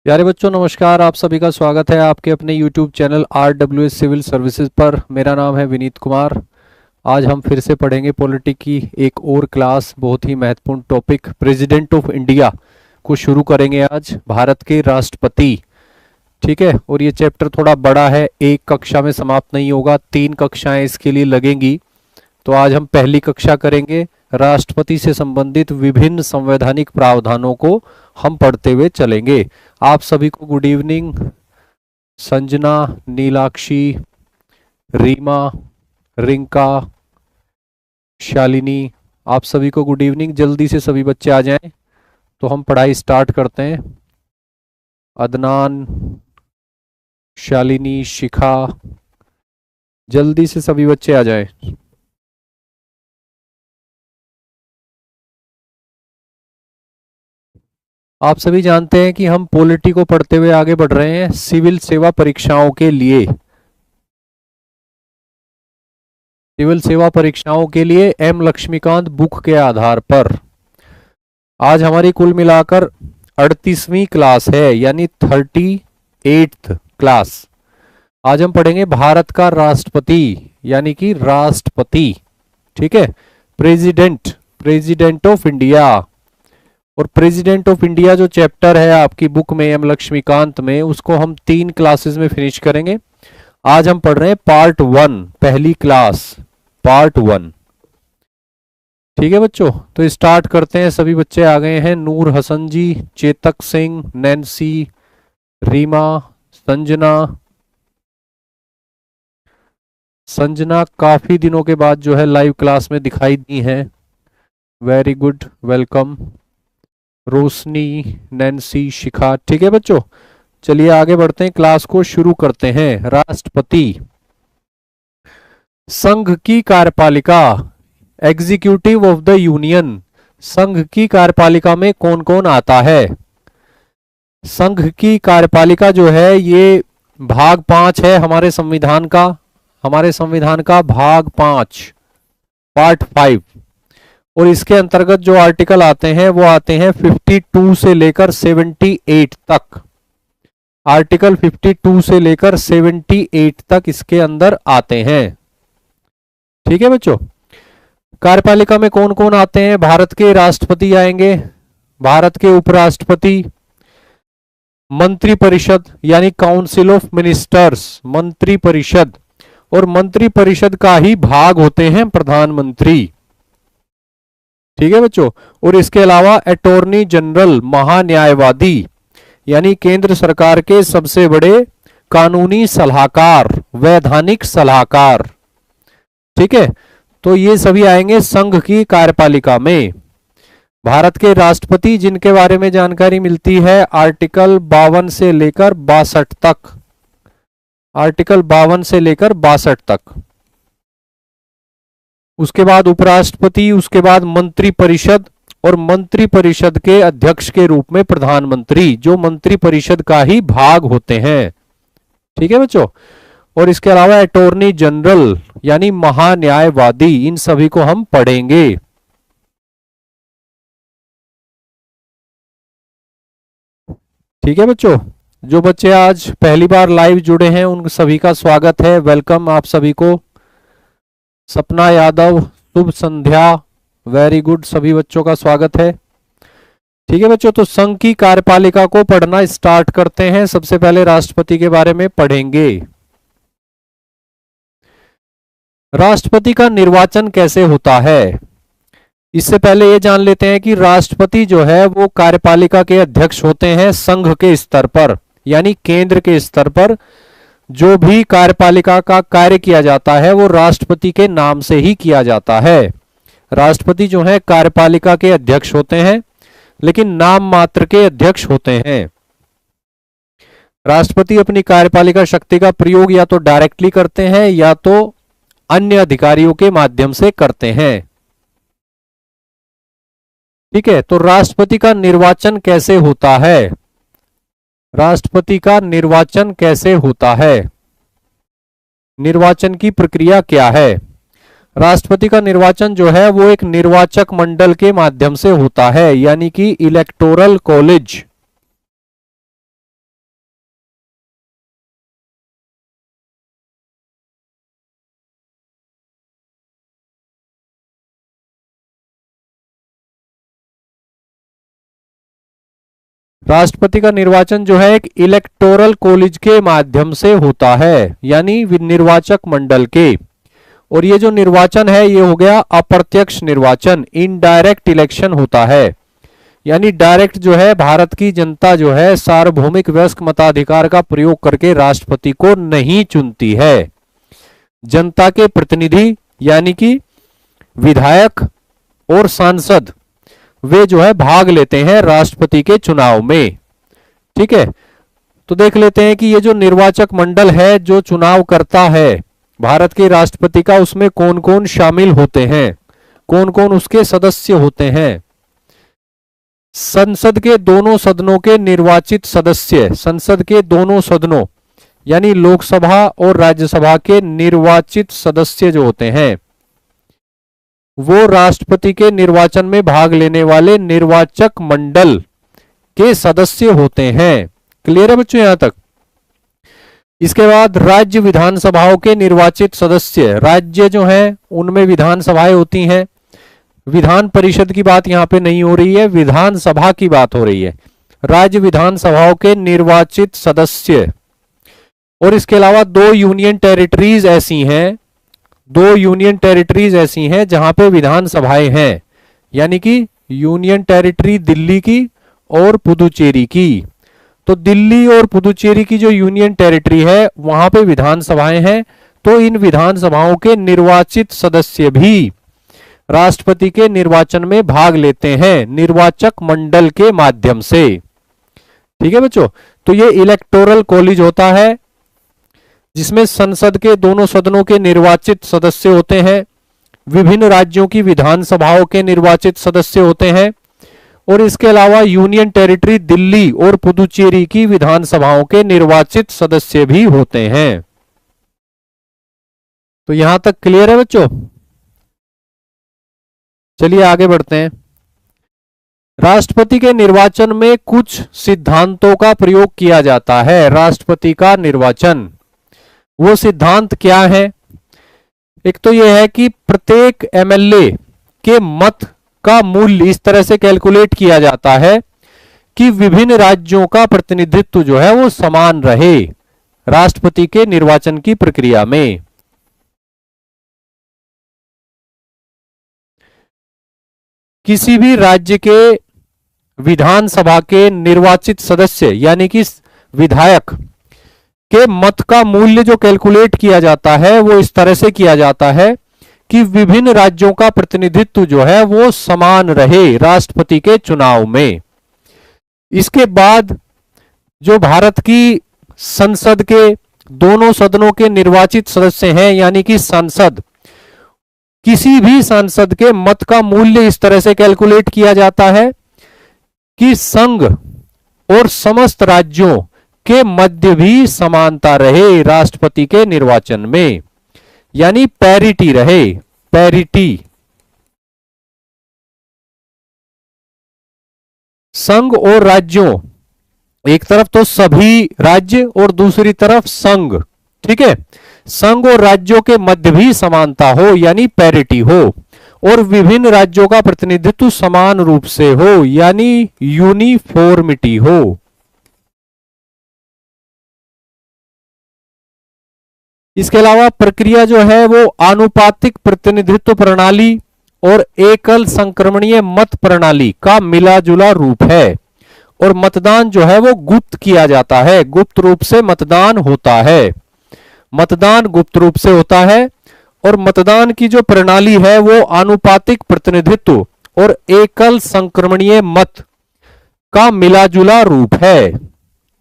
प्यारे बच्चों नमस्कार। आप सभी का स्वागत है आपके अपने YouTube channel RWS civil services पर। मेरा नाम है विनीत कुमार। आज हम फिर से पढ़ेंगे पॉलिटी की एक और क्लास। बहुत ही महत्वपूर्ण टॉपिक प्रेसिडेंट ऑफ इंडिया को शुरू करेंगे आज, भारत के राष्ट्रपति। ठीक है, और ये चैप्टर थोड़ा बड़ा है, एक कक्षा में समाप्त नहीं होगा, 3 कक्षाएं इसके लिए लगेंगी। तो आज हम पहली कक्षा करेंगे, राष्ट्रपति से संबंधित विभिन्न संवैधानिक प्रावधानों को हम पढ़ते हुए चलेंगे। आप सभी को गुड इवनिंग। संजना, नीलाक्षी, रीमा, रिंका, शालिनी, आप सभी को गुड इवनिंग। जल्दी से सभी बच्चे आ जाएं तो हम पढ़ाई स्टार्ट करते हैं। अदनान, शालिनी, शिखा, जल्दी से सभी बच्चे आ जाएं। आप सभी जानते हैं कि हम पॉलिटी को पढ़ते हुए आगे बढ़ रहे हैं सिविल सेवा परीक्षाओं के लिए। सिविल सेवा परीक्षाओं के लिए एम लक्ष्मीकांत बुक के आधार पर आज हमारी कुल मिलाकर 38वीं क्लास है, यानी 38th क्लास। आज हम पढ़ेंगे भारत का राष्ट्रपति, यानी कि राष्ट्रपति। ठीक है, प्रेसिडेंट ऑफ इंडिया। और प्रेसिडेंट ऑफ इंडिया जो चैप्टर है आपकी बुक में एम लक्ष्मीकांत में, उसको हम 3 क्लासेस में फिनिश करेंगे। आज हम पढ़ रहे हैं पार्ट 1, पहली क्लास, पार्ट 1। ठीक है बच्चों, तो स्टार्ट करते हैं। सभी बच्चे आ गए हैं। नूर हसन जी, चेतक सिंह, नैन्सी, रीमा, संजना काफी दिनों के बाद जो है लाइव क्लास में दिखाई दी हैं। Very good, welcome. Roshni, Nancy, Shikha. ठीक है बच्चों, चलिए आगे बढ़ते हैं, क्लास को शुरू करते हैं। राष्ट्रपति संघ की कार्यपालिका, एग्जीक्यूटिव ऑफ द यूनियन। संघ की कार्यपालिका में कौन कौन आता है? संघ की कार्यपालिका जो है ये भाग 5 है हमारे संविधान का, भाग 5, पार्ट 5। और इसके अंतर्गत जो आर्टिकल आते हैं वो आते हैं 52 से लेकर 78 तक। आर्टिकल 52 से लेकर 78 तक इसके अंदर आते हैं। ठीक है बच्चों, कार्यपालिका में कौन कौन आते हैं? भारत के राष्ट्रपति आएंगे, भारत के उपराष्ट्रपति, मंत्रिपरिषद यानी काउंसिल ऑफ मिनिस्टर्स, मंत्रिपरिषद, और मंत्रिपरिषद का ही भाग होते हैं प्रधानमंत्री। ठीक है बच्चों, और इसके अलावा अटॉर्नी जनरल, महान्यायवादी, यानी केंद्र सरकार के सबसे बड़े कानूनी सलाहकार, वैधानिक सलाहकार। ठीक है, तो ये सभी आएंगे संघ की कार्यपालिका में। भारत के राष्ट्रपति जिनके बारे में जानकारी मिलती है आर्टिकल 52 से लेकर 62 तक, आर्टिकल 52 से लेकर 62 तक। उसके बाद उपराष्ट्रपति, उसके बाद मंत्रिपरिषद, और मंत्रिपरिषद के अध्यक्ष के रूप में प्रधानमंत्री, जो मंत्रिपरिषद का ही भाग होते हैं। ठीक है बच्चों, और इसके अलावा अटॉर्नी जनरल यानी महान्यायवादी, इन सभी को हम पढ़ेंगे। ठीक है बच्चों, जो बच्चे आज पहली बार लाइव जुड़े हैं उन सभी का स्वागत है, वेलकम आप सभी को। सपना यादव, शुभ संध्या, वेरी गुड, सभी बच्चों का स्वागत है। ठीक है बच्चों, तो संघ की कार्यपालिका को पढ़ना स्टार्ट करते हैं। सबसे पहले राष्ट्रपति के बारे में पढ़ेंगे। राष्ट्रपति का निर्वाचन कैसे होता है? इससे पहले ये जान लेते हैं कि राष्ट्रपति जो है वो कार्यपालिका के अध्यक्ष होते हैं संघ के स्तर पर, यानी केंद्र के स्तर पर जो भी कार्यपालिका का कार्य किया जाता है वो राष्ट्रपति के नाम से ही किया जाता है। राष्ट्रपति जो है कार्यपालिका के अध्यक्ष होते हैं, लेकिन नाम मात्र के अध्यक्ष होते हैं। राष्ट्रपति अपनी कार्यपालिका शक्ति का प्रयोग या तो डायरेक्टली करते हैं या तो अन्य अधिकारियों के माध्यम से करते हैं। ठीक है, तो राष्ट्रपति का निर्वाचन कैसे होता है? राष्ट्रपति का निर्वाचन कैसे होता है? निर्वाचन की प्रक्रिया क्या है? राष्ट्रपति का निर्वाचन जो है वो एक निर्वाचक मंडल के माध्यम से होता है, यानी कि इलेक्टोरल कॉलेज। राष्ट्रपति का निर्वाचन जो है एक इलेक्टोरल कॉलेज के माध्यम से होता है, यानी निर्वाचक मंडल के। और ये जो निर्वाचन है ये हो गया अप्रत्यक्ष निर्वाचन, इनडायरेक्ट इलेक्शन होता है, यानी डायरेक्ट जो है भारत की जनता जो है सार्वभौमिक वयस्क मताधिकार का प्रयोग करके राष्ट्रपति को नहीं चुनती है। जनता के प्रतिनिधि यानी कि विधायक और सांसद वे जो है भाग लेते हैं राष्ट्रपति के चुनाव में। ठीक है, तो देख लेते हैं कि ये जो निर्वाचक मंडल है जो चुनाव करता है भारत के राष्ट्रपति का, उसमें कौन कौन शामिल होते हैं, कौन कौन उसके सदस्य होते हैं। संसद के दोनों सदनों के निर्वाचित सदस्य, संसद के दोनों सदनों यानी लोकसभा और राज्यसभा के निर्वाचित सदस्य जो होते हैं वो राष्ट्रपति के निर्वाचन में भाग लेने वाले निर्वाचक मंडल के सदस्य होते हैं। क्लियर है बच्चों यहां तक? इसके बाद राज्य विधानसभाओं के निर्वाचित सदस्य, राज्य जो हैं उनमें विधानसभाएं होती हैं। विधान परिषद की बात यहां पे नहीं हो रही है, विधानसभा की बात हो रही है। राज्य विधानसभाओं के निर्वाचित सदस्य। और इसके अलावा दो यूनियन टेरिटरीज ऐसी हैं, दो यूनियन टेरिटरीज ऐसी हैं जहां पे विधानसभाएं हैं, यानी कि यूनियन टेरिटरी दिल्ली की और पुदुचेरी की। तो दिल्ली और पुदुचेरी की जो यूनियन टेरिटरी है वहां पे विधानसभाएं हैं, तो इन विधानसभाओं के निर्वाचित सदस्य भी राष्ट्रपति के निर्वाचन में भाग लेते हैं निर्वाचक मंडल के माध्यम से। ठीक है बच्चों, तो ये इलेक्टोरल कॉलेज होता है जिसमें संसद के दोनों सदनों के निर्वाचित सदस्य होते हैं, विभिन्न राज्यों की विधानसभाओं के निर्वाचित सदस्य होते हैं, और इसके अलावा यूनियन टेरिटरी दिल्ली और पुदुचेरी की विधानसभाओं के निर्वाचित सदस्य भी होते हैं। तो यहां तक क्लियर है बच्चों? चलिए आगे बढ़ते हैं। राष्ट्रपति के निर्वाचन में कुछ सिद्धांतों का प्रयोग किया जाता है। राष्ट्रपति का निर्वाचन, वो सिद्धांत क्या है? एक तो यह है कि प्रत्येक एमएलए के मत का मूल्य इस तरह से कैलकुलेट किया जाता है कि विभिन्न राज्यों का प्रतिनिधित्व जो है वो समान रहे राष्ट्रपति के निर्वाचन की प्रक्रिया में। किसी भी राज्य के विधानसभा के निर्वाचित सदस्य यानी कि विधायक के मत का मूल्य जो कैलकुलेट किया जाता है वो इस तरह से किया जाता है कि विभिन्न राज्यों का प्रतिनिधित्व जो है वो समान रहे राष्ट्रपति के चुनाव में। इसके बाद जो भारत की संसद के दोनों सदनों के निर्वाचित सदस्य हैं यानी कि सांसद, किसी भी सांसद के मत का मूल्य इस तरह से कैलकुलेट किया जाता है कि संघ और समस्त राज्यों के मध्य भी समानता रहे राष्ट्रपति के निर्वाचन में, यानी पैरिटी रहे, पैरिटी। संघ और राज्यों, एक तरफ तो सभी राज्य और दूसरी तरफ संघ, ठीक है, संघ और राज्यों के मध्य भी समानता हो यानी पैरिटी हो, और विभिन्न राज्यों का प्रतिनिधित्व समान रूप से हो यानी यूनिफॉर्मिटी हो। इसके अलावा प्रक्रिया जो है वो आनुपातिक प्रतिनिधित्व प्रणाली और एकल संक्रमणीय मत प्रणाली का मिला जुला रूप है, और मतदान जो है वो गुप्त किया जाता है, गुप्त रूप से मतदान होता है, मतदान गुप्त रूप से होता है। और मतदान की जो प्रणाली है वो आनुपातिक प्रतिनिधित्व और एकल संक्रमणीय मत का मिला जुला रूप है।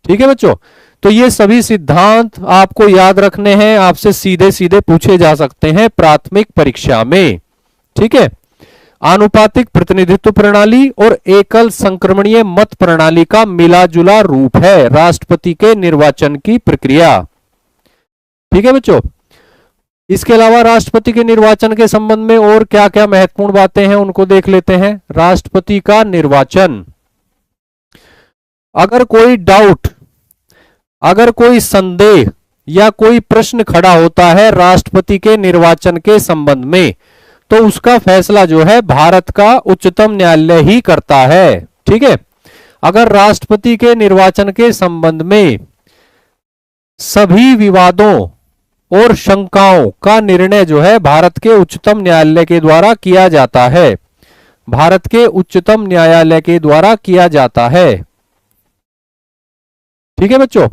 ठीक है बच्चों, तो ये सभी सिद्धांत आपको याद रखने हैं, आपसे सीधे सीधे पूछे जा सकते हैं प्राथमिक परीक्षा में। ठीक है, आनुपातिक प्रतिनिधित्व प्रणाली और एकल संक्रमणीय मत प्रणाली का मिला जुला रूप है राष्ट्रपति के निर्वाचन की प्रक्रिया। ठीक है बच्चों, इसके अलावा राष्ट्रपति के निर्वाचन के संबंध में और क्या क्या महत्वपूर्ण बातें हैं उनको देख लेते हैं। राष्ट्रपति का निर्वाचन, अगर कोई डाउट, अगर कोई संदेह या कोई प्रश्न खड़ा होता है राष्ट्रपति के निर्वाचन के संबंध में, तो उसका फैसला जो है भारत का उच्चतम न्यायालय ही करता है। ठीक है, अगर राष्ट्रपति के निर्वाचन के संबंध में सभी विवादों और शंकाओं का निर्णय जो है भारत के उच्चतम न्यायालय के द्वारा किया जाता है, भारत के उच्चतम न्यायालय के द्वारा किया जाता है। ठीक है बच्चों,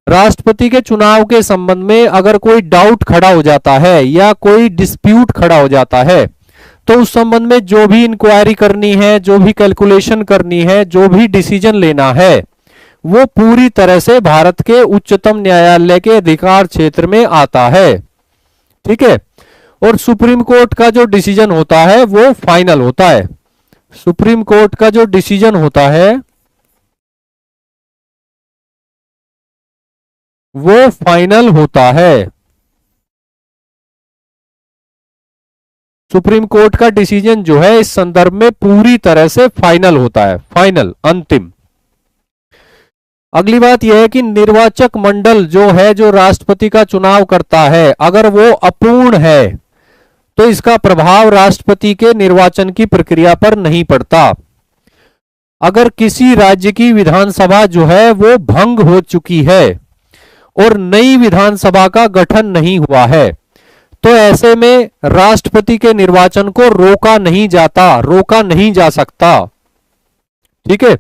राष्ट्रपति के चुनाव के संबंध में अगर कोई डाउट खड़ा हो जाता है या कोई डिस्प्यूट खड़ा हो जाता है, तो उस संबंध में जो भी इंक्वायरी करनी है, जो भी कैलकुलेशन करनी है, जो भी डिसीजन लेना है, वो पूरी तरह से भारत के उच्चतम न्यायालय के अधिकार क्षेत्र में आता है। ठीक है, और सुप्रीम कोर्ट का जो डिसीजन होता है वो फाइनल होता है। सुप्रीम कोर्ट का जो डिसीजन होता है वो फाइनल होता है। सुप्रीम कोर्ट का डिसीजन जो है इस संदर्भ में पूरी तरह से फाइनल होता है, फाइनल, अंतिम। अगली बात यह है कि निर्वाचक मंडल जो है, जो राष्ट्रपति का चुनाव करता है, अगर वो अपूर्ण है तो इसका प्रभाव राष्ट्रपति के निर्वाचन की प्रक्रिया पर नहीं पड़ता। अगर किसी राज्य की विधानसभा जो है वो भंग हो चुकी है और नई विधानसभा का गठन नहीं हुआ है, तो ऐसे में राष्ट्रपति के निर्वाचन को रोका नहीं जाता, रोका नहीं जा सकता। ठीक है,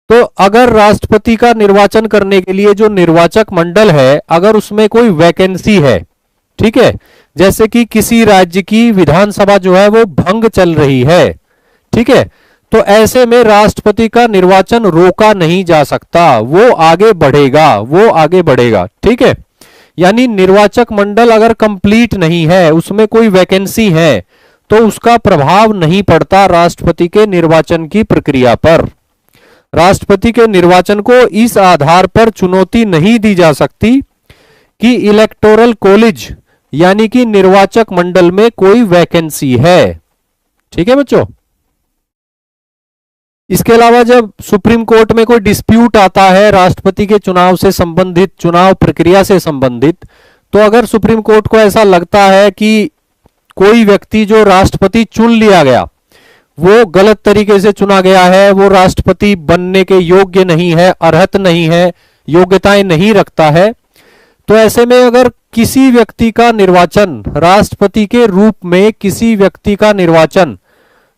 तो अगर राष्ट्रपति का निर्वाचन करने के लिए जो निर्वाचक मंडल है, अगर उसमें कोई वैकेंसी है, ठीक है, जैसे कि किसी राज्य की विधानसभा जो है वो भंग चल रही है, ठीक है, तो ऐसे में राष्ट्रपति का निर्वाचन रोका नहीं जा सकता, वो आगे बढ़ेगा, वो आगे बढ़ेगा। ठीक है, यानी निर्वाचक मंडल अगर कंप्लीट नहीं है, उसमें कोई वैकेंसी है, तो उसका प्रभाव नहीं पड़ता राष्ट्रपति के निर्वाचन की प्रक्रिया पर। राष्ट्रपति के निर्वाचन को इस आधार पर चुनौती नहीं दी जा सकती कि इलेक्टोरल कॉलेज यानी कि निर्वाचक मंडल में कोई वैकेंसी है। ठीक है बच्चों, इसके अलावा जब सुप्रीम कोर्ट में कोई डिस्प्यूट आता है राष्ट्रपति के चुनाव से संबंधित, चुनाव प्रक्रिया से संबंधित, तो अगर सुप्रीम कोर्ट को ऐसा लगता है कि कोई व्यक्ति जो राष्ट्रपति चुन लिया गया वो गलत तरीके से चुना गया है, वो राष्ट्रपति बनने के योग्य नहीं है, अर्हत नहीं है, योग्यताएं नहीं रखता है, तो ऐसे में अगर किसी व्यक्ति का निर्वाचन, राष्ट्रपति के रूप में किसी व्यक्ति का निर्वाचन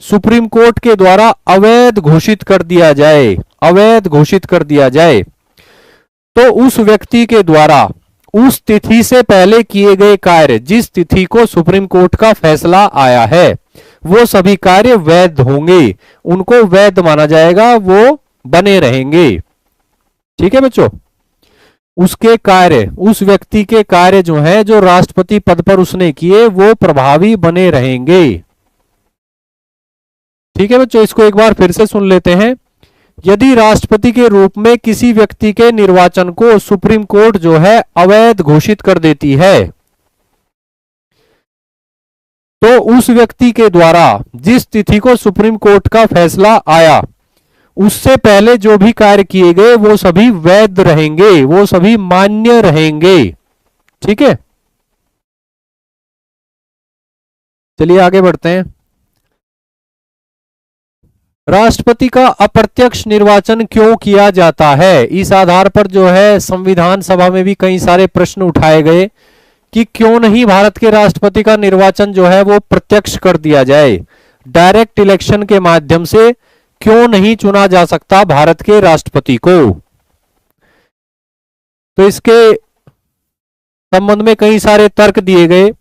सुप्रीम कोर्ट के द्वारा अवैध घोषित कर दिया जाए, अवैध घोषित कर दिया जाए, तो उस व्यक्ति के द्वारा उस तिथि से पहले किए गए कार्य, जिस तिथि को सुप्रीम कोर्ट का फैसला आया है, वो सभी कार्य वैध होंगे, उनको वैध माना जाएगा, वो बने रहेंगे। ठीक है बच्चों, उसके कार्य, उस व्यक्ति के कार्य जो है, जो राष्ट्रपति पद पर उसने किए, वो प्रभावी बने रहेंगे। ठीक है बच्चों, इसको एक बार फिर से सुन लेते हैं। यदि राष्ट्रपति के रूप में किसी व्यक्ति के निर्वाचन को सुप्रीम कोर्ट जो है अवैध घोषित कर देती है, तो उस व्यक्ति के द्वारा जिस तिथि को सुप्रीम कोर्ट का फैसला आया, उससे पहले जो भी कार्य किए गए वो सभी वैध रहेंगे, वो सभी मान्य रहेंगे। ठीक है, चलिए आगे बढ़ते हैं। राष्ट्रपति का अप्रत्यक्ष निर्वाचन क्यों किया जाता है, इस आधार पर जो है संविधान सभा में भी कई सारे प्रश्न उठाए गए कि क्यों नहीं भारत के राष्ट्रपति का निर्वाचन जो है वो प्रत्यक्ष कर दिया जाए, डायरेक्ट इलेक्शन के माध्यम से क्यों नहीं चुना जा सकता भारत के राष्ट्रपति को। तो इसके संबंध में कई सारे तर्क दिए गए।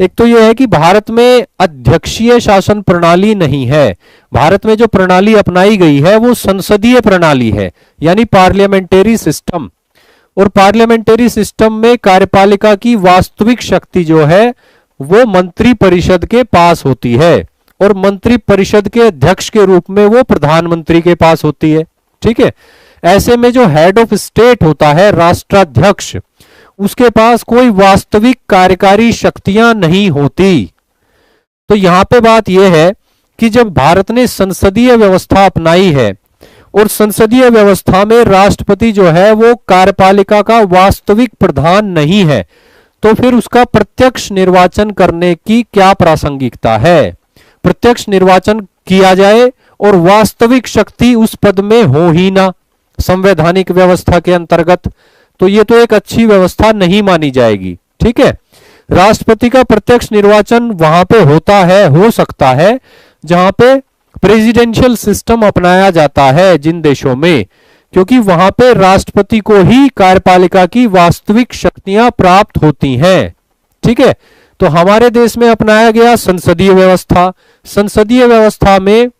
एक तो यह है कि भारत में अध्यक्षीय शासन प्रणाली नहीं है, भारत में जो प्रणाली अपनाई गई है वो संसदीय प्रणाली है, यानी पार्लियामेंटरी सिस्टम। और पार्लियामेंटरी सिस्टम में कार्यपालिका की वास्तविक शक्ति जो है वो मंत्री परिषद के पास होती है, और मंत्री परिषद के अध्यक्ष के रूप में वो प्रधानमंत्री के पास होती है। ठीक है, ऐसे में जो हेड ऑफ स्टेट होता है, राष्ट्राध्यक्ष, उसके पास कोई वास्तविक कार्यकारी शक्तियां नहीं होती। तो यहां पे बात यह है कि जब भारत ने संसदीय व्यवस्था अपनाई है और संसदीय व्यवस्था में राष्ट्रपति जो है वो कार्यपालिका का वास्तविक प्रधान नहीं है, तो फिर उसका प्रत्यक्ष निर्वाचन करने की क्या प्रासंगिकता है। प्रत्यक्ष निर्वाचन किया जाए और वास्तविक शक्ति उस पद में हो ही ना संवैधानिक व्यवस्था के अंतर्गत, तो ये तो एक अच्छी व्यवस्था नहीं मानी जाएगी। ठीक है, राष्ट्रपति का प्रत्यक्ष निर्वाचन वहां पे होता है, हो सकता है जहां पे प्रेसिडेंशियल सिस्टम अपनाया जाता है जिन देशों में, क्योंकि वहां पे राष्ट्रपति को ही कार्यपालिका की वास्तविक शक्तियां प्राप्त होती हैं। ठीक है, तो हमारे देश में अपनाया गया संसदीय व्यवस्था, संसदीय व्यवस्था में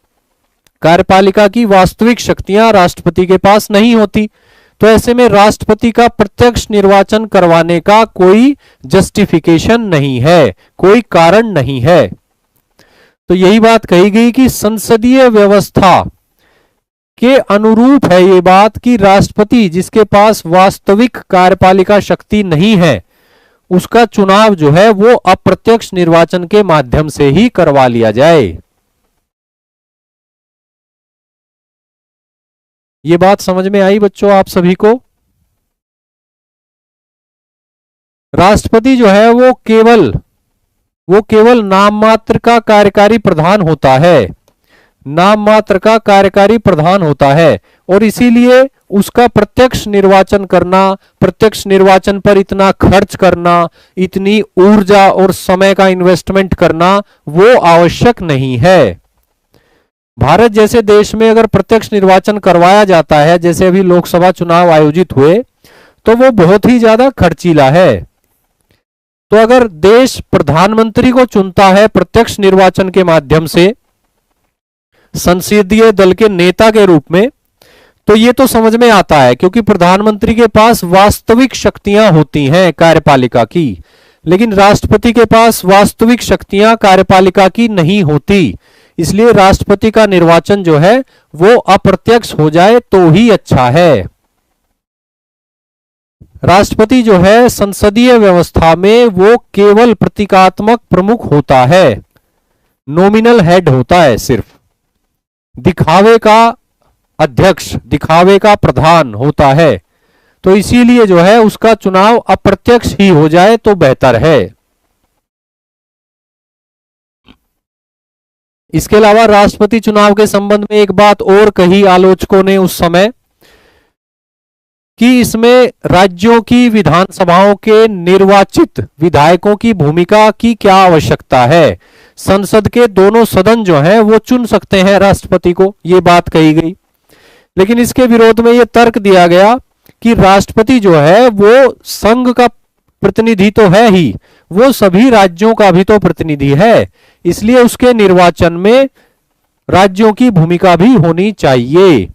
कार्यपालिका की वास्तविक शक्तियां राष्ट्रपति के पास नहीं होती, तो ऐसे में राष्ट्रपति का प्रत्यक्ष निर्वाचन करवाने का कोई जस्टिफिकेशन नहीं है, कोई कारण नहीं है। तो यही बात कही गई कि संसदीय व्यवस्था के अनुरूप है ये बात कि राष्ट्रपति जिसके पास वास्तविक कार्यपालिका शक्ति नहीं है उसका चुनाव जो है वो अप्रत्यक्ष निर्वाचन के माध्यम से ही करवा लिया जाए। ये बात समझ में आई बच्चों आप सभी को? राष्ट्रपति जो है वो केवल नाम मात्र का कार्यकारी प्रधान होता है, नाम मात्र का कार्यकारी प्रधान होता है, और इसीलिए उसका प्रत्यक्ष निर्वाचन करना, प्रत्यक्ष निर्वाचन पर इतना खर्च करना, इतनी ऊर्जा और समय का इन्वेस्टमेंट करना वो आवश्यक नहीं है। भारत जैसे देश में अगर प्रत्यक्ष निर्वाचन करवाया जाता है, जैसे अभी लोकसभा चुनाव आयोजित हुए, तो वो बहुत ही ज्यादा खर्चीला है। तो अगर देश प्रधानमंत्री को चुनता है प्रत्यक्ष निर्वाचन के माध्यम से संसदीय दल के नेता के रूप में, तो ये तो समझ में आता है क्योंकि प्रधानमंत्री के पास वास्तविक शक्तियां होती हैं कार्यपालिका की, लेकिन राष्ट्रपति के पास वास्तविक शक्तियां कार्यपालिका की नहीं होती। इसलिए राष्ट्रपति का निर्वाचन जो है वो अप्रत्यक्ष हो जाए तो ही अच्छा है। राष्ट्रपति जो है संसदीय व्यवस्था में वो केवल प्रतीकात्मक प्रमुख होता है, नॉमिनल हेड होता है, सिर्फ दिखावे का अध्यक्ष, दिखावे का प्रधान होता है। तो इसीलिए जो है उसका चुनाव अप्रत्यक्ष ही हो जाए तो बेहतर है। इसके अलावा राष्ट्रपति चुनाव के संबंध में एक बात और कही आलोचकों ने उस समय कि इसमें राज्यों की विधानसभाओं के निर्वाचित विधायकों की भूमिका की क्या आवश्यकता है। संसद के दोनों सदन जो हैं वो चुन सकते हैं राष्ट्रपति को, ये बात कही गई। लेकिन इसके विरोध में ये तर्क दिया गया कि राष्ट्रपति जो है वो संघ का प्रतिनिधि तो है ही, वो सभी राज्यों का भी तो प्रतिनिधि है, इसलिए उसके निर्वाचन में राज्यों की भूमिका भी होनी चाहिए।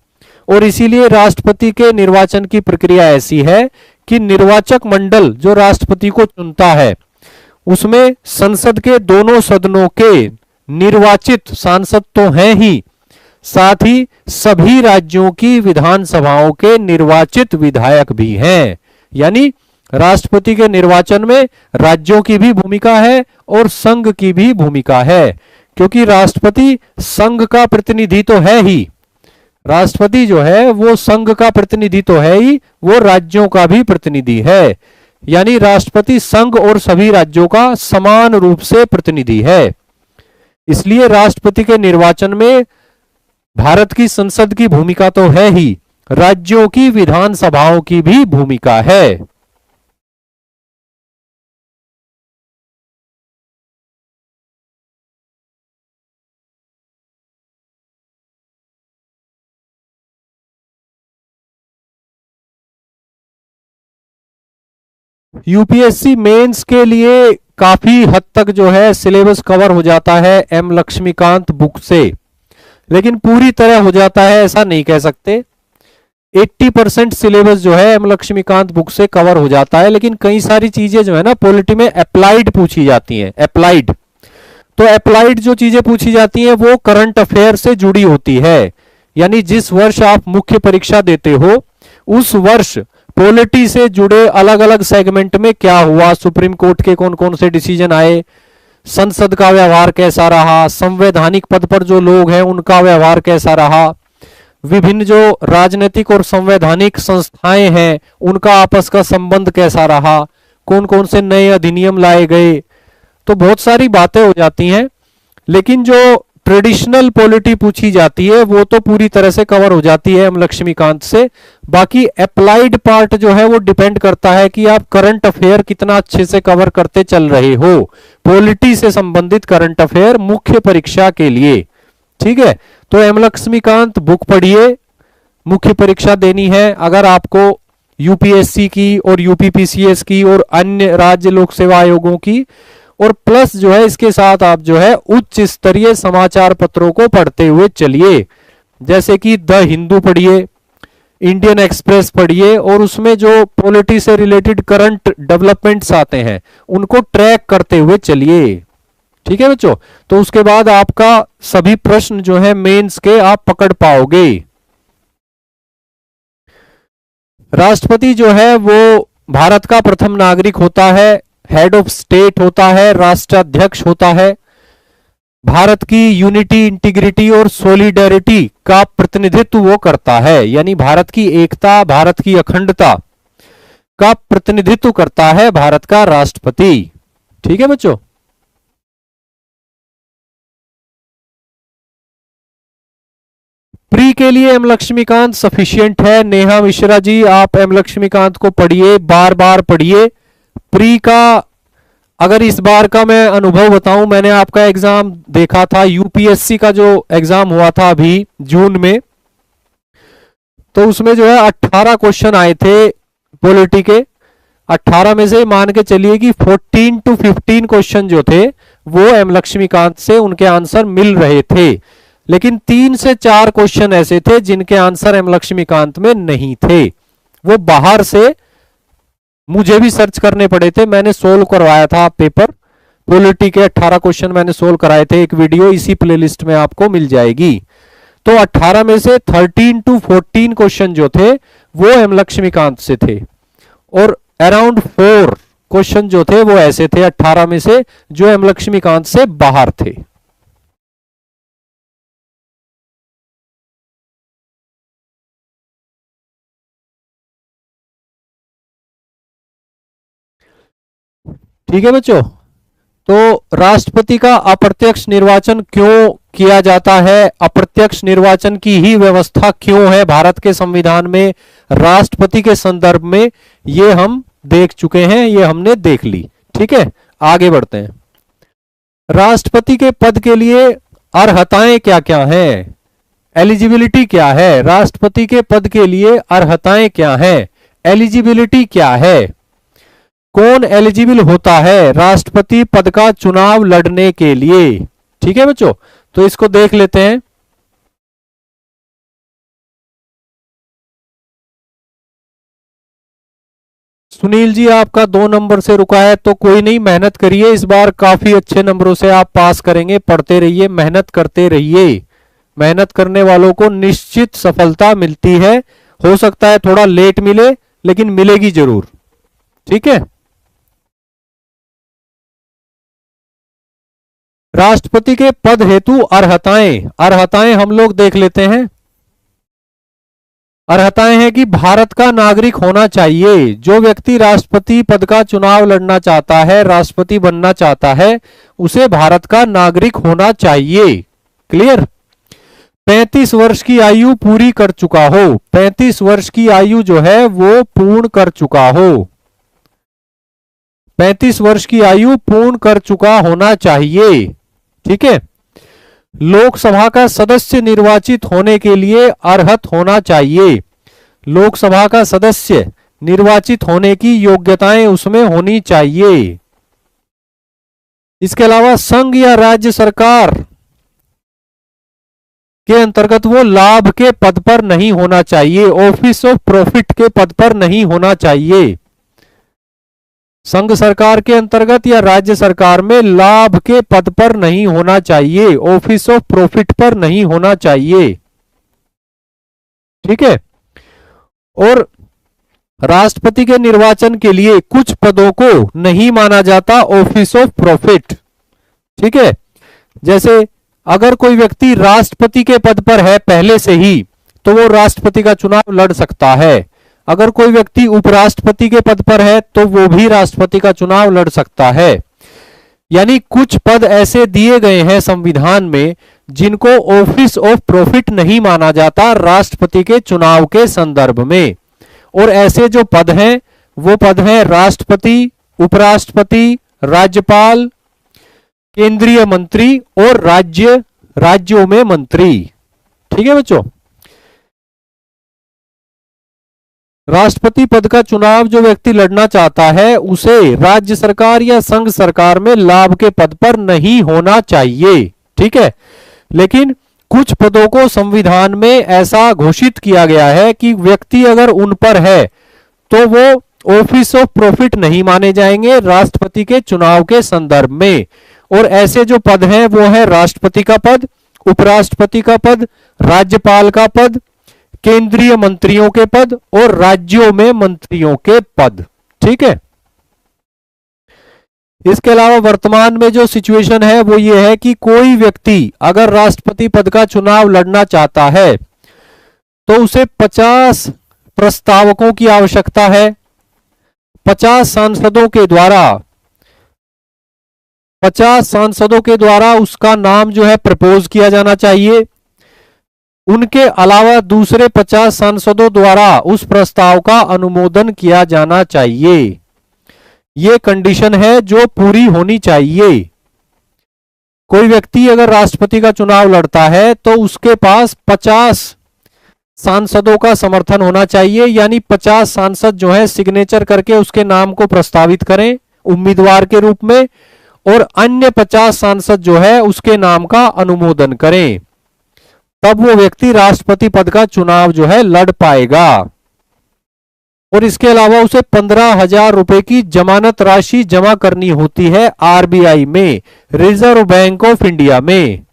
और इसीलिए राष्ट्रपति के निर्वाचन की प्रक्रिया ऐसी है कि निर्वाचक मंडल जो राष्ट्रपति को चुनता है उसमें संसद के दोनों सदनों के निर्वाचित सांसद तो हैं ही, साथ ही सभी राज्यों की विधानसभाओं के निर्वाचित विधायक भी हैं। यानी राष्ट्रपति के निर्वाचन में राज्यों की भी भूमिका है और संघ की भी भूमिका है, क्योंकि राष्ट्रपति संघ का प्रतिनिधि तो है ही, राष्ट्रपति जो है वो संघ का प्रतिनिधि तो है ही, वो राज्यों का भी प्रतिनिधि है। यानी राष्ट्रपति संघ और सभी राज्यों का समान रूप से प्रतिनिधि है। इसलिए राष्ट्रपति के निर्वाचन में भारत की संसद की भूमिका तो है ही, राज्यों की विधानसभाओं की भी भूमिका है। यूपीएससी मेंस के लिए काफी हद तक जो है सिलेबस कवर हो जाता है एम लक्ष्मीकांत बुक से, लेकिन पूरी तरह हो जाता है ऐसा नहीं कह सकते। 80% सिलेबस जो है एम लक्ष्मीकांत बुक से कवर हो जाता है, लेकिन कई सारी चीजें जो है ना पॉलिटी में अप्लाइड पूछी जाती हैं। अप्लाइड, तो अप्लाइड जो चीजें पूछी जाती हैं वो करंट अफेयर से जुड़ी होती है। यानी जिस वर्ष आप मुख्य परीक्षा देते हो उस वर्ष पॉलिटी से जुड़े अलग अलग सेगमेंट में क्या हुआ, सुप्रीम कोर्ट के कौन कौन से डिसीजन आए, संसद का व्यवहार कैसा रहा, संवैधानिक पद पर जो लोग हैं उनका व्यवहार कैसा रहा, विभिन्न जो राजनीतिक और संवैधानिक संस्थाएं हैं उनका आपस का संबंध कैसा रहा, कौन कौन से नए अधिनियम लाए गए, तो बहुत सारी बातें हो जाती हैं। लेकिन जो ट्रेडिशनल पॉलिटी पूछी जाती है वो तो पूरी तरह से कवर हो जाती है एम लक्ष्मीकांत से। बाकी अप्लाइड पार्ट जो है वो डिपेंड करता है कि आप करंट अफेयर कितना अच्छे से कवर करते चल रहे हो, पॉलिटी से संबंधित करंट अफेयर मुख्य परीक्षा के लिए। ठीक है, तो एम लक्ष्मीकांत बुक पढ़िए, मुख्य परीक्षा देनी है अगर आपको यूपीएससी की और यूपीपीसीएस की और अन्य राज्य लोक सेवा आयोगों की, और प्लस जो है इसके साथ आप जो है उच्च स्तरीय समाचार पत्रों को पढ़ते हुए चलिए, जैसे कि द हिंदू पढ़िए, इंडियन एक्सप्रेस पढ़िए, और उसमें जो पॉलिटी से रिलेटेड करंट डेवलपमेंट्स आते हैं उनको ट्रैक करते हुए चलिए। ठीक है बच्चों, तो उसके बाद आपका सभी प्रश्न जो है मेंस के आप पकड़ पाओगे। राष्ट्रपति जो है वो भारत का प्रथम नागरिक होता है, हेड ऑफ स्टेट होता है, राष्ट्राध्यक्ष होता है, भारत की यूनिटी, इंटीग्रिटी और सोलिडेरिटी का प्रतिनिधित्व वो करता है, यानी भारत की एकता, भारत की अखंडता का प्रतिनिधित्व करता है भारत का राष्ट्रपति। ठीक है बच्चों, प्री के लिए एम लक्ष्मीकांत सफिशिएंट है। नेहा मिश्रा जी आप एम लक्ष्मीकांत को पढ़िए, बार बार पढ़िए। प्री का अगर इस बार का मैं अनुभव बताऊं, मैंने आपका एग्जाम देखा था, यूपीएससी का जो एग्जाम हुआ था अभी जून में, तो उसमें जो है 18 क्वेश्चन आए थे पॉलिटी के। 18 में से मान के चलिए कि 14 to 15 क्वेश्चन जो थे वो एम लक्ष्मीकांत से उनके आंसर मिल रहे थे, लेकिन 3 से 4 क्वेश्चन ऐसे थे जिनके आंसर एम लक्ष्मीकांत में नहीं थे, वो बाहर से मुझे भी सर्च करने पड़े थे। मैंने सोल्व करवाया था पेपर, पॉलिटी के 18 क्वेश्चन मैंने सोल्व कराए थे, एक वीडियो इसी प्लेलिस्ट में आपको मिल जाएगी। तो 18 में से 13 to 14 क्वेश्चन जो थे वो एम लक्ष्मीकांत से थे, और अराउंड 4 क्वेश्चन जो थे वो ऐसे थे 18 में से जो एम लक्ष्मीकांत से बाहर थे। ठीक है बच्चों, तो राष्ट्रपति का अप्रत्यक्ष निर्वाचन क्यों किया जाता है, अप्रत्यक्ष निर्वाचन की ही व्यवस्था क्यों है भारत के संविधान में राष्ट्रपति के संदर्भ में, ये हम देख चुके हैं, ये हमने देख ली। ठीक है, आगे बढ़ते हैं। राष्ट्रपति के पद के लिए अर्हताएं क्या क्या हैं, एलिजिबिलिटी क्या है, राष्ट्रपति के पद के लिए अर्हताएं क्या हैं, एलिजिबिलिटी क्या है, कौन एलिजिबल होता है राष्ट्रपति पद का चुनाव लड़ने के लिए। ठीक है बच्चों, तो इसको देख लेते हैं। सुनील जी आपका 2 नंबर से रुका है, तो कोई नहीं, मेहनत करिए, इस बार काफी अच्छे नंबरों से आप पास करेंगे, पढ़ते रहिए, मेहनत करते रहिए, मेहनत करने वालों को निश्चित सफलता मिलती है। हो सकता है थोड़ा लेट मिले, लेकिन मिलेगी जरूर। ठीक है, राष्ट्रपति के पद हेतु अर्हताएं, अर्हताएं हम लोग देख लेते हैं। अर्हताएं हैं कि भारत का नागरिक होना चाहिए, जो व्यक्ति राष्ट्रपति पद का चुनाव लड़ना चाहता है, राष्ट्रपति बनना चाहता है, उसे भारत का नागरिक होना चाहिए। क्लियर, 35 वर्ष की आयु पूरी कर चुका हो, 35 वर्ष की आयु जो है वो पूर्ण कर चुका हो, 35 वर्ष की आयु पूर्ण कर चुका होना चाहिए। ठीक है, लोकसभा का सदस्य निर्वाचित होने के लिए अर्हत होना चाहिए, लोकसभा का सदस्य निर्वाचित होने की योग्यताएं उसमें होनी चाहिए। इसके अलावा संघ या राज्य सरकार के अंतर्गत वो लाभ के पद पर नहीं होना चाहिए, ऑफिस ऑफ प्रॉफिट के पद पर नहीं होना चाहिए। संघ सरकार के अंतर्गत या राज्य सरकार में लाभ के पद पर नहीं होना चाहिए, ऑफिस ऑफ प्रॉफिट पर नहीं होना चाहिए। ठीक है, और राष्ट्रपति के निर्वाचन के लिए कुछ पदों को नहीं माना जाता ऑफिस ऑफ प्रॉफिट। ठीक है, जैसे अगर कोई व्यक्ति राष्ट्रपति के पद पर है पहले से ही, तो वो राष्ट्रपति का चुनाव लड़ सकता है। अगर कोई व्यक्ति उपराष्ट्रपति के पद पर है तो वो भी राष्ट्रपति का चुनाव लड़ सकता है। यानी कुछ पद ऐसे दिए गए हैं संविधान में जिनको ऑफिस ऑफ प्रॉफिट नहीं माना जाता राष्ट्रपति के चुनाव के संदर्भ में। और ऐसे जो पद हैं वो पद हैं राष्ट्रपति, उपराष्ट्रपति, राज्यपाल, केंद्रीय मंत्री और राज्यों में मंत्री। ठीक है बच्चों, राष्ट्रपति पद का चुनाव जो व्यक्ति लड़ना चाहता है उसे राज्य सरकार या संघ सरकार में लाभ के पद पर नहीं होना चाहिए। ठीक है, लेकिन कुछ पदों को संविधान में ऐसा घोषित किया गया है कि व्यक्ति अगर उन पर है तो वो ऑफिस ऑफ प्रॉफिट नहीं माने जाएंगे राष्ट्रपति के चुनाव के संदर्भ में। और ऐसे जो पद हैं वो है राष्ट्रपति का पद, उपराष्ट्रपति का पद, राज्यपाल का पद, केंद्रीय मंत्रियों के पद और राज्यों में मंत्रियों के पद। ठीक है, इसके अलावा वर्तमान में जो सिचुएशन है वो ये है कि कोई व्यक्ति अगर राष्ट्रपति पद का चुनाव लड़ना चाहता है तो उसे 50 प्रस्तावकों की आवश्यकता है। 50 सांसदों के द्वारा उसका नाम जो है प्रपोज किया जाना चाहिए। उनके अलावा दूसरे 50 सांसदों द्वारा उस प्रस्ताव का अनुमोदन किया जाना चाहिए। ये कंडीशन है जो पूरी होनी चाहिए। कोई व्यक्ति अगर राष्ट्रपति का चुनाव लड़ता है तो उसके पास 50 सांसदों का समर्थन होना चाहिए, यानी 50 सांसद जो है सिग्नेचर करके उसके नाम को प्रस्तावित करें उम्मीदवार के रूप में और अन्य 50 सांसद जो है उसके नाम का अनुमोदन करें, तब वो व्यक्ति राष्ट्रपति पद का चुनाव जो है लड़ पाएगा। और इसके अलावा उसे 15,000 रुपए की जमानत राशि जमा करनी होती है आरबीआई में, रिजर्व बैंक ऑफ इंडिया में।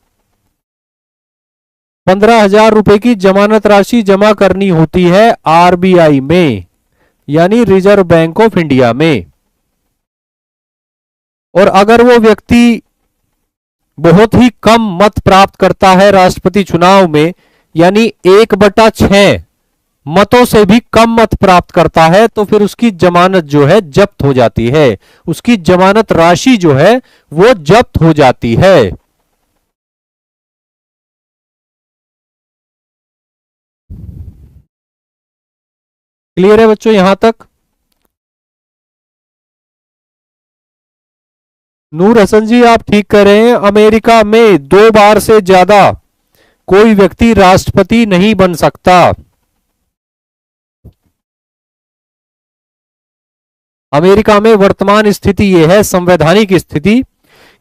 15,000 रुपए की जमानत राशि जमा करनी होती है आरबीआई में, यानी रिजर्व बैंक ऑफ इंडिया में। और अगर वो व्यक्ति बहुत ही कम मत प्राप्त करता है राष्ट्रपति चुनाव में, यानी 1/6 मतों से भी कम मत प्राप्त करता है, तो फिर उसकी जमानत जो है जब्त हो जाती है, उसकी जमानत राशि जो है वो जब्त हो जाती है। क्लियर है बच्चों यहां तक? नूर हसन जी आप ठीक कर रहे हैं, अमेरिका में 2 बार से ज्यादा कोई व्यक्ति राष्ट्रपति नहीं बन सकता। अमेरिका में वर्तमान स्थिति यह है, संवैधानिक स्थिति,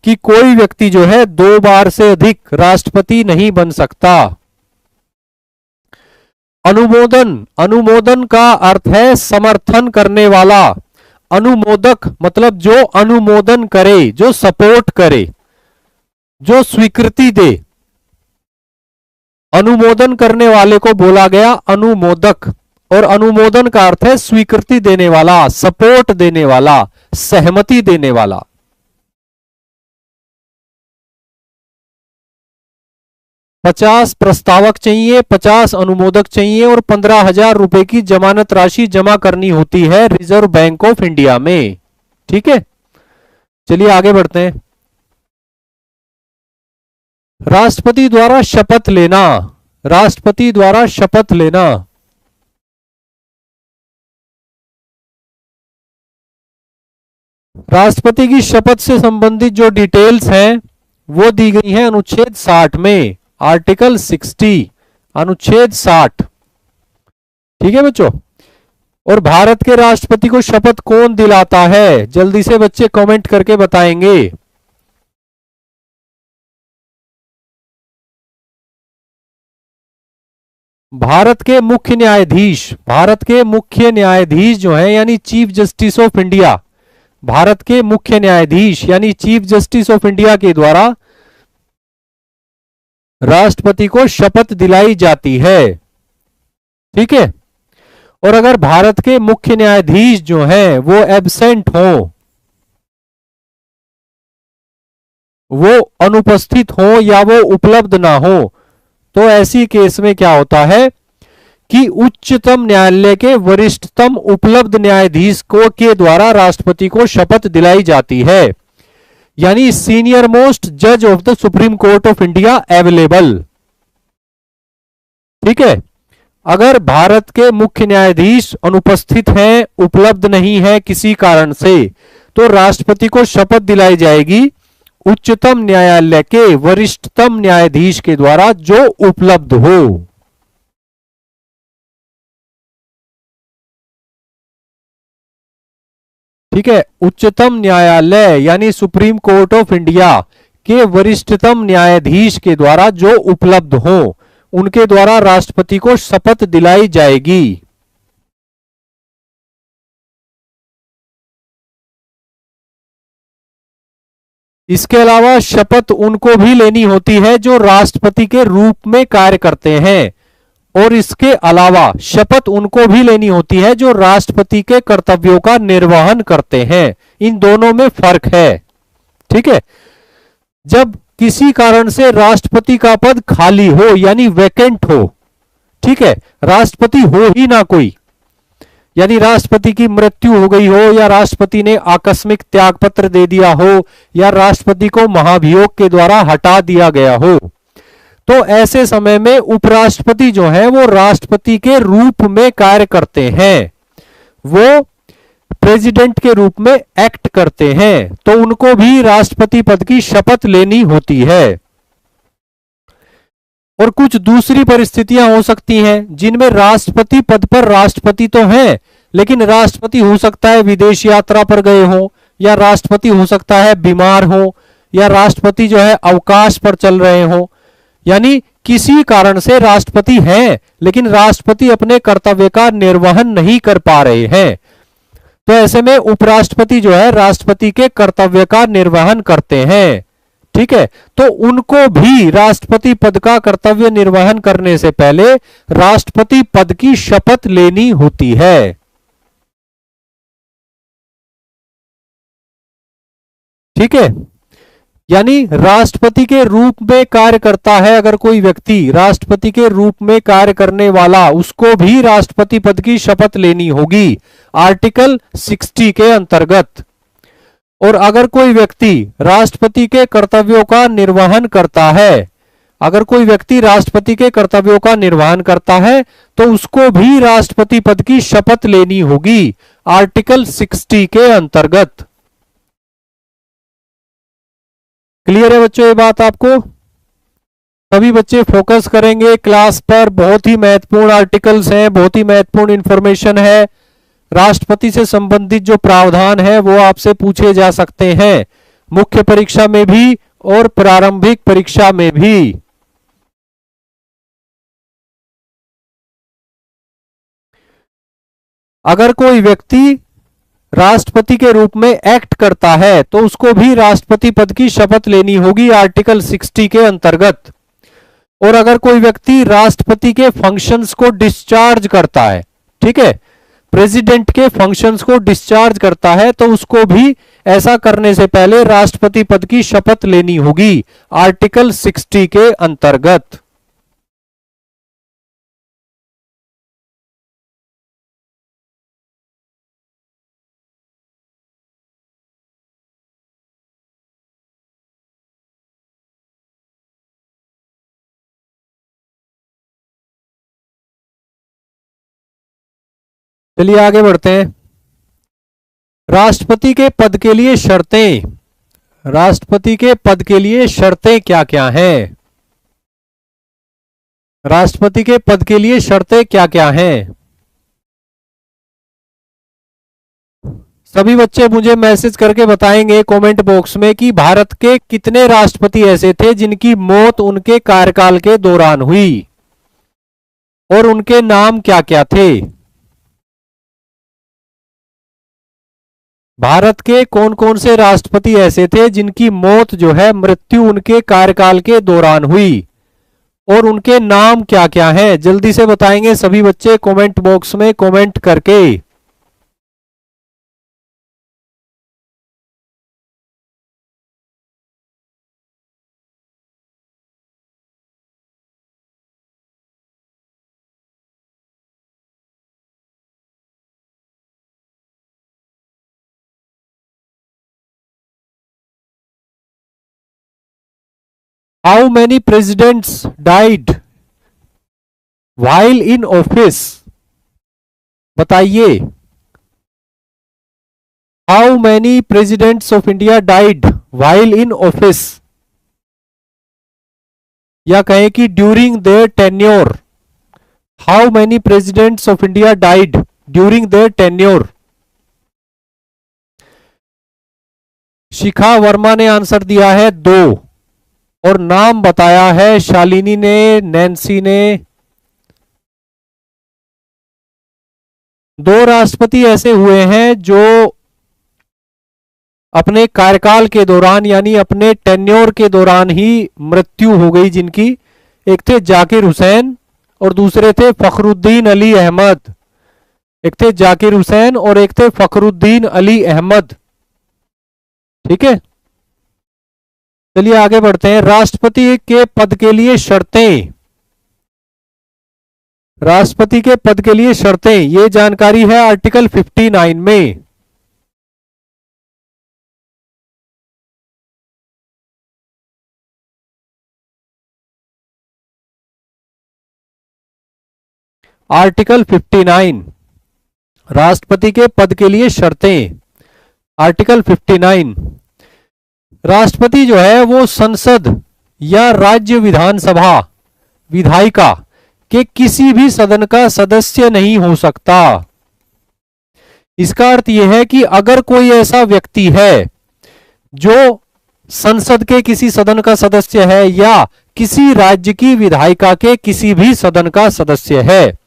कि कोई व्यक्ति जो है 2 बार से अधिक राष्ट्रपति नहीं बन सकता। अनुमोदन का अर्थ है समर्थन करने वाला। अनुमोदक मतलब जो अनुमोदन करे, जो सपोर्ट करे, जो स्वीकृति दे। अनुमोदन करने वाले को बोला गया अनुमोदक, और अनुमोदन का अर्थ है स्वीकृति देने वाला, सपोर्ट देने वाला, सहमति देने वाला। पचास प्रस्तावक चाहिए, 50 अनुमोदक चाहिए और 15,000 रुपए की जमानत राशि जमा करनी होती है रिजर्व बैंक ऑफ इंडिया में। ठीक है, चलिए आगे बढ़ते हैं। राष्ट्रपति द्वारा शपथ लेना। राष्ट्रपति द्वारा शपथ लेना। राष्ट्रपति की शपथ से संबंधित जो डिटेल्स हैं वो दी गई हैं अनुच्छेद 60 में, आर्टिकल 60, अनुच्छेद 60। ठीक है बच्चों, और भारत के राष्ट्रपति को शपथ कौन दिलाता है? जल्दी से बच्चे कमेंट करके बताएंगे। भारत के मुख्य न्यायाधीश, भारत के मुख्य न्यायाधीश जो है यानी chief justice of India, Bharat के मुख्य न्यायाधीश यानी चीफ जस्टिस ऑफ इंडिया के द्वारा राष्ट्रपति को शपथ दिलाई जाती है। ठीक है, और अगर भारत के मुख्य न्यायाधीश जो हैं वो एब्सेंट हो, वो अनुपस्थित हो या वो उपलब्ध ना हो, तो ऐसी केस में क्या होता है कि उच्चतम न्यायालय के वरिष्ठतम उपलब्ध न्यायाधीश को के द्वारा राष्ट्रपति को शपथ दिलाई जाती है। यानी सीनियर मोस्ट जज of the supreme court of India available. ठीक है। अगर भारत के मुख्य न्यायाधीश अनुपस्थित हैं, उपलब्ध नहीं है किसी कारण से, तो राष्ट्रपति को शपथ दिलाई जाएगी उच्चतम न्यायालय के वरिष्ठतम न्यायाधीश के द्वारा जो उपलब्ध हो। ठीक है। उच्चतम न्यायालय यानी सुप्रीम कोर्ट ऑफ इंडिया के वरिष्ठतम न्यायाधीश के द्वारा जो उपलब्ध हो, उनके द्वारा राष्ट्रपति को शपथ दिलाई जाएगी। इसके अलावा शपथ उनको भी लेनी होती है जो राष्ट्रपति के रूप में कार्य करते हैं, और इसके अलावा शपथ उनको भी लेनी होती है जो राष्ट्रपति के कर्तव्यों का निर्वहन करते हैं। इन दोनों में फर्क है। ठीक है। जब किसी कारण से राष्ट्रपति का पद खाली हो यानी वैकेंट हो, ठीक है, राष्ट्रपति हो ही ना कोई, यानी राष्ट्रपति की मृत्यु हो गई हो, या राष्ट्रपति ने आकस्मिक त्यागपत्र दे दिया हो, या राष्ट्रपति को महाभियोग के द्वारा हटा दिया गया हो, तो ऐसे समय में उपराष्ट्रपति जो है वो राष्ट्रपति के रूप में कार्य करते हैं, वो प्रेसिडेंट के रूप में एक्ट करते हैं, तो उनको भी राष्ट्रपति पद की शपथ लेनी होती है। और कुछ दूसरी परिस्थितियां हो सकती हैं जिनमें राष्ट्रपति पद पर राष्ट्रपति तो हैं, लेकिन राष्ट्रपति हो सकता है विदेश यात्रा पर गए हो, या राष्ट्रपति हो सकता है बीमार हो, या राष्ट्रपति जो है अवकाश पर चल रहे हो, यानी किसी कारण से राष्ट्रपति हैं लेकिन राष्ट्रपति अपने कर्तव्य का निर्वहन नहीं कर पा रहे हैं, तो ऐसे में उपराष्ट्रपति जो है राष्ट्रपति के कर्तव्य का निर्वहन करते हैं। ठीक है। तो उनको भी राष्ट्रपति पद का कर्तव्य निर्वहन करने से पहले राष्ट्रपति पद की शपथ लेनी होती है। ठीक है। यानी राष्ट्रपति के रूप में कार्य करता है अगर कोई व्यक्ति, राष्ट्रपति के रूप में कार्य करने वाला, उसको भी राष्ट्रपति पद की शपथ लेनी होगी आर्टिकल 60 के अंतर्गत। और अगर कोई व्यक्ति राष्ट्रपति के कर्तव्यों का निर्वहन करता है, अगर कोई व्यक्ति राष्ट्रपति के कर्तव्यों का निर्वहन करता है, तो उसको भी राष्ट्रपति पद की शपथ लेनी होगी आर्टिकल 60 के अंतर्गत। क्लियर है बच्चों ये बात आपको? सभी बच्चे फोकस करेंगे क्लास पर, बहुत ही महत्वपूर्ण आर्टिकल्स हैं, बहुत ही महत्वपूर्ण इंफॉर्मेशन है। राष्ट्रपति से संबंधित जो प्रावधान है वो आपसे पूछे जा सकते हैं, मुख्य परीक्षा में भी और प्रारंभिक परीक्षा में भी। अगर कोई व्यक्ति राष्ट्रपति के रूप में एक्ट करता है तो उसको भी राष्ट्रपति पद की शपथ लेनी होगी आर्टिकल 60 के अंतर्गत। और अगर कोई व्यक्ति राष्ट्रपति के फंक्शंस को डिस्चार्ज करता है, ठीक है, प्रेसिडेंट के फंक्शंस को डिस्चार्ज करता है, तो उसको भी ऐसा करने से पहले राष्ट्रपति पद की शपथ लेनी होगी आर्टिकल 60 के अंतर्गत। चलिए आगे बढ़ते हैं। राष्ट्रपति के पद के लिए शर्तें, राष्ट्रपति के पद के लिए शर्तें क्या क्या हैं? राष्ट्रपति के पद के लिए शर्तें क्या क्या हैं? सभी बच्चे मुझे मैसेज करके बताएंगे कमेंट बॉक्स में कि भारत के कितने राष्ट्रपति ऐसे थे जिनकी मौत उनके कार्यकाल के दौरान हुई, और उनके नाम क्या क्या थे। भारत के कौन कौन से राष्ट्रपति ऐसे थे जिनकी मौत जो है, मृत्यु उनके कार्यकाल के दौरान हुई, और उनके नाम क्या क्या हैं? जल्दी से बताएंगे सभी बच्चे कमेंट बॉक्स में कमेंट करके। How many presidents died while in office? बताइए, how many presidents of India died while in office, या कहें कि during their tenure. How many presidents of India died during their tenure? Shikha Verma ने answer दिया है 2, और नाम बताया है शालिनी ने, नैन्सी ने। 2 राष्ट्रपति ऐसे हुए हैं जो अपने कार्यकाल के दौरान यानी अपने टेन्योर के दौरान ही मृत्यु हो गई जिनकी। एक थे जाकिर हुसैन और दूसरे थे फखरुद्दीन अली अहमद। एक थे जाकिर हुसैन और एक थे फखरुद्दीन अली अहमद। ठीक है, चलिए आगे बढ़ते हैं। राष्ट्रपति के पद के लिए शर्तें। राष्ट्रपति के पद के लिए शर्तें, ये जानकारी है आर्टिकल 59 में। आर्टिकल 59 राष्ट्रपति के पद के लिए शर्तें। आर्टिकल 59 राष्ट्रपति जो है वो संसद या राज्य विधानसभा विधायिका के किसी भी सदन का सदस्य नहीं हो सकता। इसका अर्थ यह है कि अगर कोई ऐसा व्यक्ति है जो संसद के किसी सदन का सदस्य है या किसी राज्य की विधायिका के किसी भी सदन का सदस्य है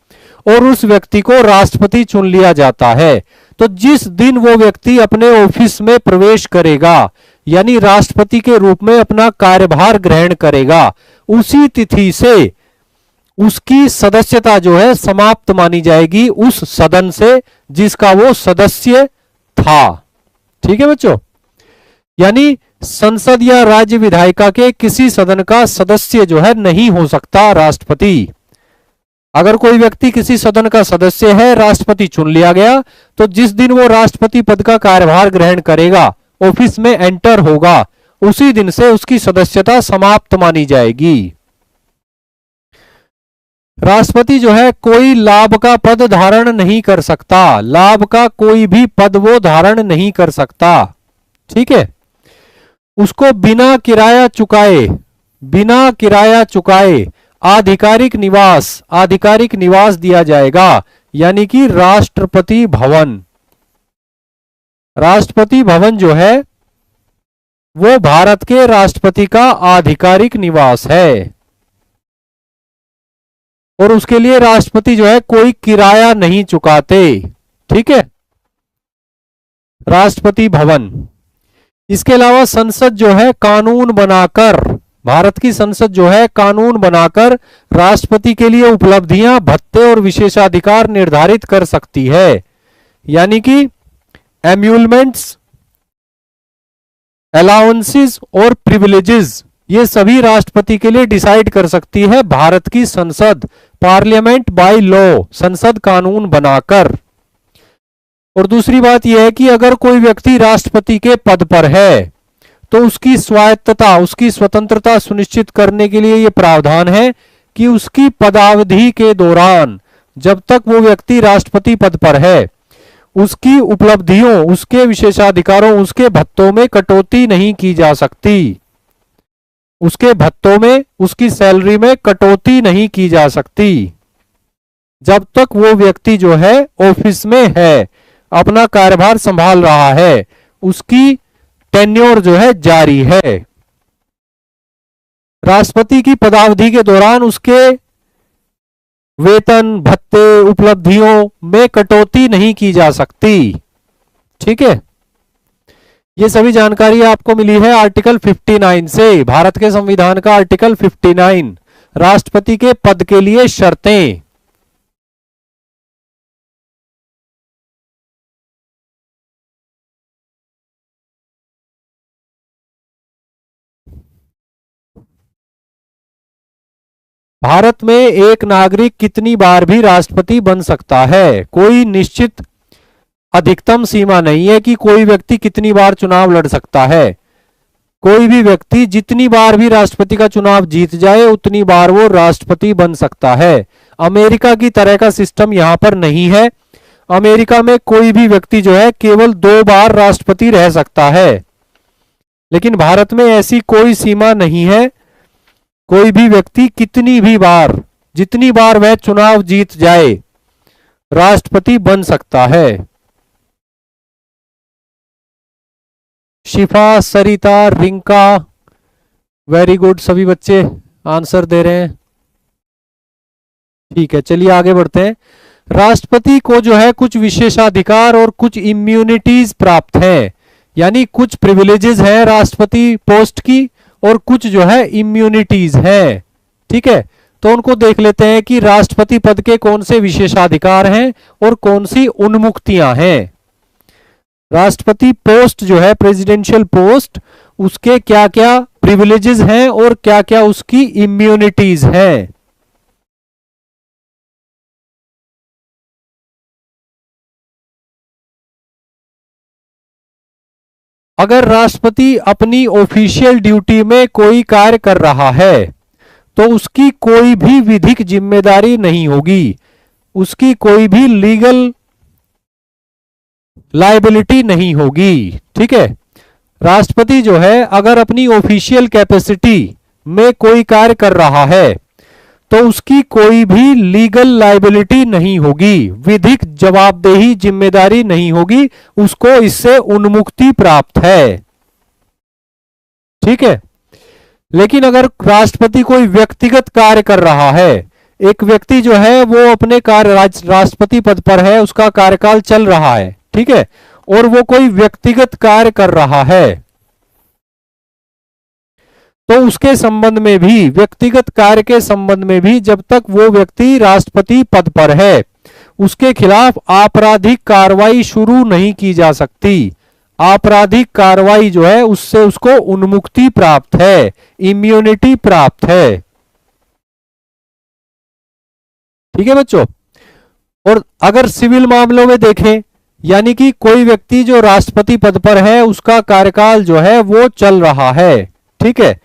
और उस व्यक्ति को राष्ट्रपति चुन लिया जाता है, तो जिस दिन वो व्यक्ति अपने ऑफिस में प्रवेश करेगा यानी राष्ट्रपति के रूप में अपना कार्यभार ग्रहण करेगा, उसी तिथि से उसकी सदस्यता जो है समाप्त मानी जाएगी उस सदन से जिसका वो सदस्य था। ठीक है बच्चों, यानी संसद या राज्य विधायिका के किसी सदन का सदस्य जो है नहीं हो सकता राष्ट्रपति। अगर कोई व्यक्ति किसी सदन का सदस्य है, राष्ट्रपति चुन लिया गया, तो जिस दिन वो राष्ट्रपति पद का कार्यभार ग्रहण करेगा, ऑफिस में एंटर होगा, उसी दिन से उसकी सदस्यता समाप्त मानी जाएगी। राष्ट्रपति जो है कोई लाभ का पद धारण नहीं कर सकता। लाभ का कोई भी पद वो धारण नहीं कर सकता। ठीक है, उसको बिना किराया चुकाए आधिकारिक निवास दिया जाएगा, यानी कि राष्ट्रपति भवन। राष्ट्रपति भवन जो है वो भारत के राष्ट्रपति का आधिकारिक निवास है और उसके लिए राष्ट्रपति जो है कोई किराया नहीं चुकाते। ठीक है, राष्ट्रपति भवन। इसके अलावा संसद जो है कानून बनाकर, भारत की संसद जो है कानून बनाकर राष्ट्रपति के लिए उपलब्धियां, भत्ते और विशेषाधिकार निर्धारित कर सकती है, यानी कि एम्यूलमेंट्स, अलाउंसेस और प्रिविलेजेस, ये सभी राष्ट्रपति के लिए डिसाइड कर सकती है भारत की संसद, पार्लियामेंट बाय लॉ, संसद कानून बनाकर। और दूसरी बात यह है कि अगर कोई व्यक्ति राष्ट्रपति के पद पर है तो उसकी स्वायत्तता, उसकी स्वतंत्रता सुनिश्चित करने के लिए यह प्रावधान है कि उसकी पदावधि के दौरान, जब तक वो व्यक्ति राष्ट्रपति पद पर है, उसकी उपलब्धियों, उसके विशेषाधिकारों, उसके भत्तों में कटौती नहीं की जा सकती। उसके भत्तों में, उसकी सैलरी में कटौती नहीं की जा सकती जब तक वो व्यक्ति जो है ऑफिस में है, अपना कार्यभार संभाल रहा है, उसकी टेन्योर जो है जारी है। राष्ट्रपति की पदावधि के दौरान उसके वेतन, भत्ते, उपलब्धियों में कटौती नहीं की जा सकती। ठीक है, ये सभी जानकारी आपको मिली है आर्टिकल 59 से, भारत के संविधान का आर्टिकल 59, राष्ट्रपति के पद के लिए शर्तें। भारत में एक नागरिक कितनी बार भी राष्ट्रपति बन सकता है? कोई निश्चित अधिकतम सीमा नहीं है कि कोई व्यक्ति कितनी बार चुनाव लड़ सकता है। कोई भी व्यक्ति जितनी बार भी राष्ट्रपति का चुनाव जीत जाए उतनी बार वो राष्ट्रपति बन सकता है। अमेरिका की तरह का सिस्टम यहां पर नहीं है। अमेरिका में कोई भी व्यक्ति जो है केवल 2 बार राष्ट्रपति रह सकता है, लेकिन भारत में ऐसी कोई सीमा नहीं है। कोई भी व्यक्ति कितनी भी बार, जितनी बार वह चुनाव जीत जाए, राष्ट्रपति बन सकता है। शिफा, सरिता, रिंका, वेरी गुड, सभी बच्चे आंसर दे रहे हैं। ठीक है, चलिए आगे बढ़ते हैं। राष्ट्रपति को जो है कुछ विशेषाधिकार और कुछ इम्यूनिटीज प्राप्त हैं, यानी कुछ प्रिविलेजेस हैं राष्ट्रपति पोस्ट की और कुछ जो है इम्यूनिटीज हैं। ठीक है, तो उनको देख लेते हैं कि राष्ट्रपति पद के कौन से विशेषाधिकार हैं और कौन सी उन्मुक्तियां हैं। राष्ट्रपति पोस्ट जो है, प्रेसिडेंशियल पोस्ट, उसके क्या क्या प्रिविलेजेस हैं और क्या क्या उसकी इम्यूनिटीज हैं। अगर राष्ट्रपति अपनी ऑफिशियल ड्यूटी में कोई कार्य कर रहा है तो उसकी कोई भी विधिक जिम्मेदारी नहीं होगी, उसकी कोई भी लीगल लायबिलिटी नहीं होगी। ठीक है, राष्ट्रपति जो है अगर अपनी ऑफिशियल कैपेसिटी में कोई कार्य कर रहा है तो उसकी कोई भी लीगल लायबिलिटी नहीं होगी, विधिक जवाबदेही जिम्मेदारी नहीं होगी, उसको इससे उन्मुक्ति प्राप्त है। ठीक है, लेकिन अगर राष्ट्रपति कोई व्यक्तिगत कार्य कर रहा है, एक व्यक्ति जो है वो अपने कार्य राष्ट्रपति पद पर है, उसका कार्यकाल चल रहा है, ठीक है, और वो कोई व्यक्तिगत कार्य कर रहा है, तो उसके संबंध में भी, व्यक्तिगत कार्य के संबंध में भी, जब तक वो व्यक्ति राष्ट्रपति पद पर है उसके खिलाफ आपराधिक कार्रवाई शुरू नहीं की जा सकती। आपराधिक कार्रवाई जो है उससे उसको उन्मुक्ति प्राप्त है, इम्यूनिटी प्राप्त है। ठीक है बच्चों, और अगर सिविल मामलों में देखें, यानी कि कोई व्यक्ति जो राष्ट्रपति पद पर है उसका कार्यकाल जो है वो चल रहा है, ठीक है,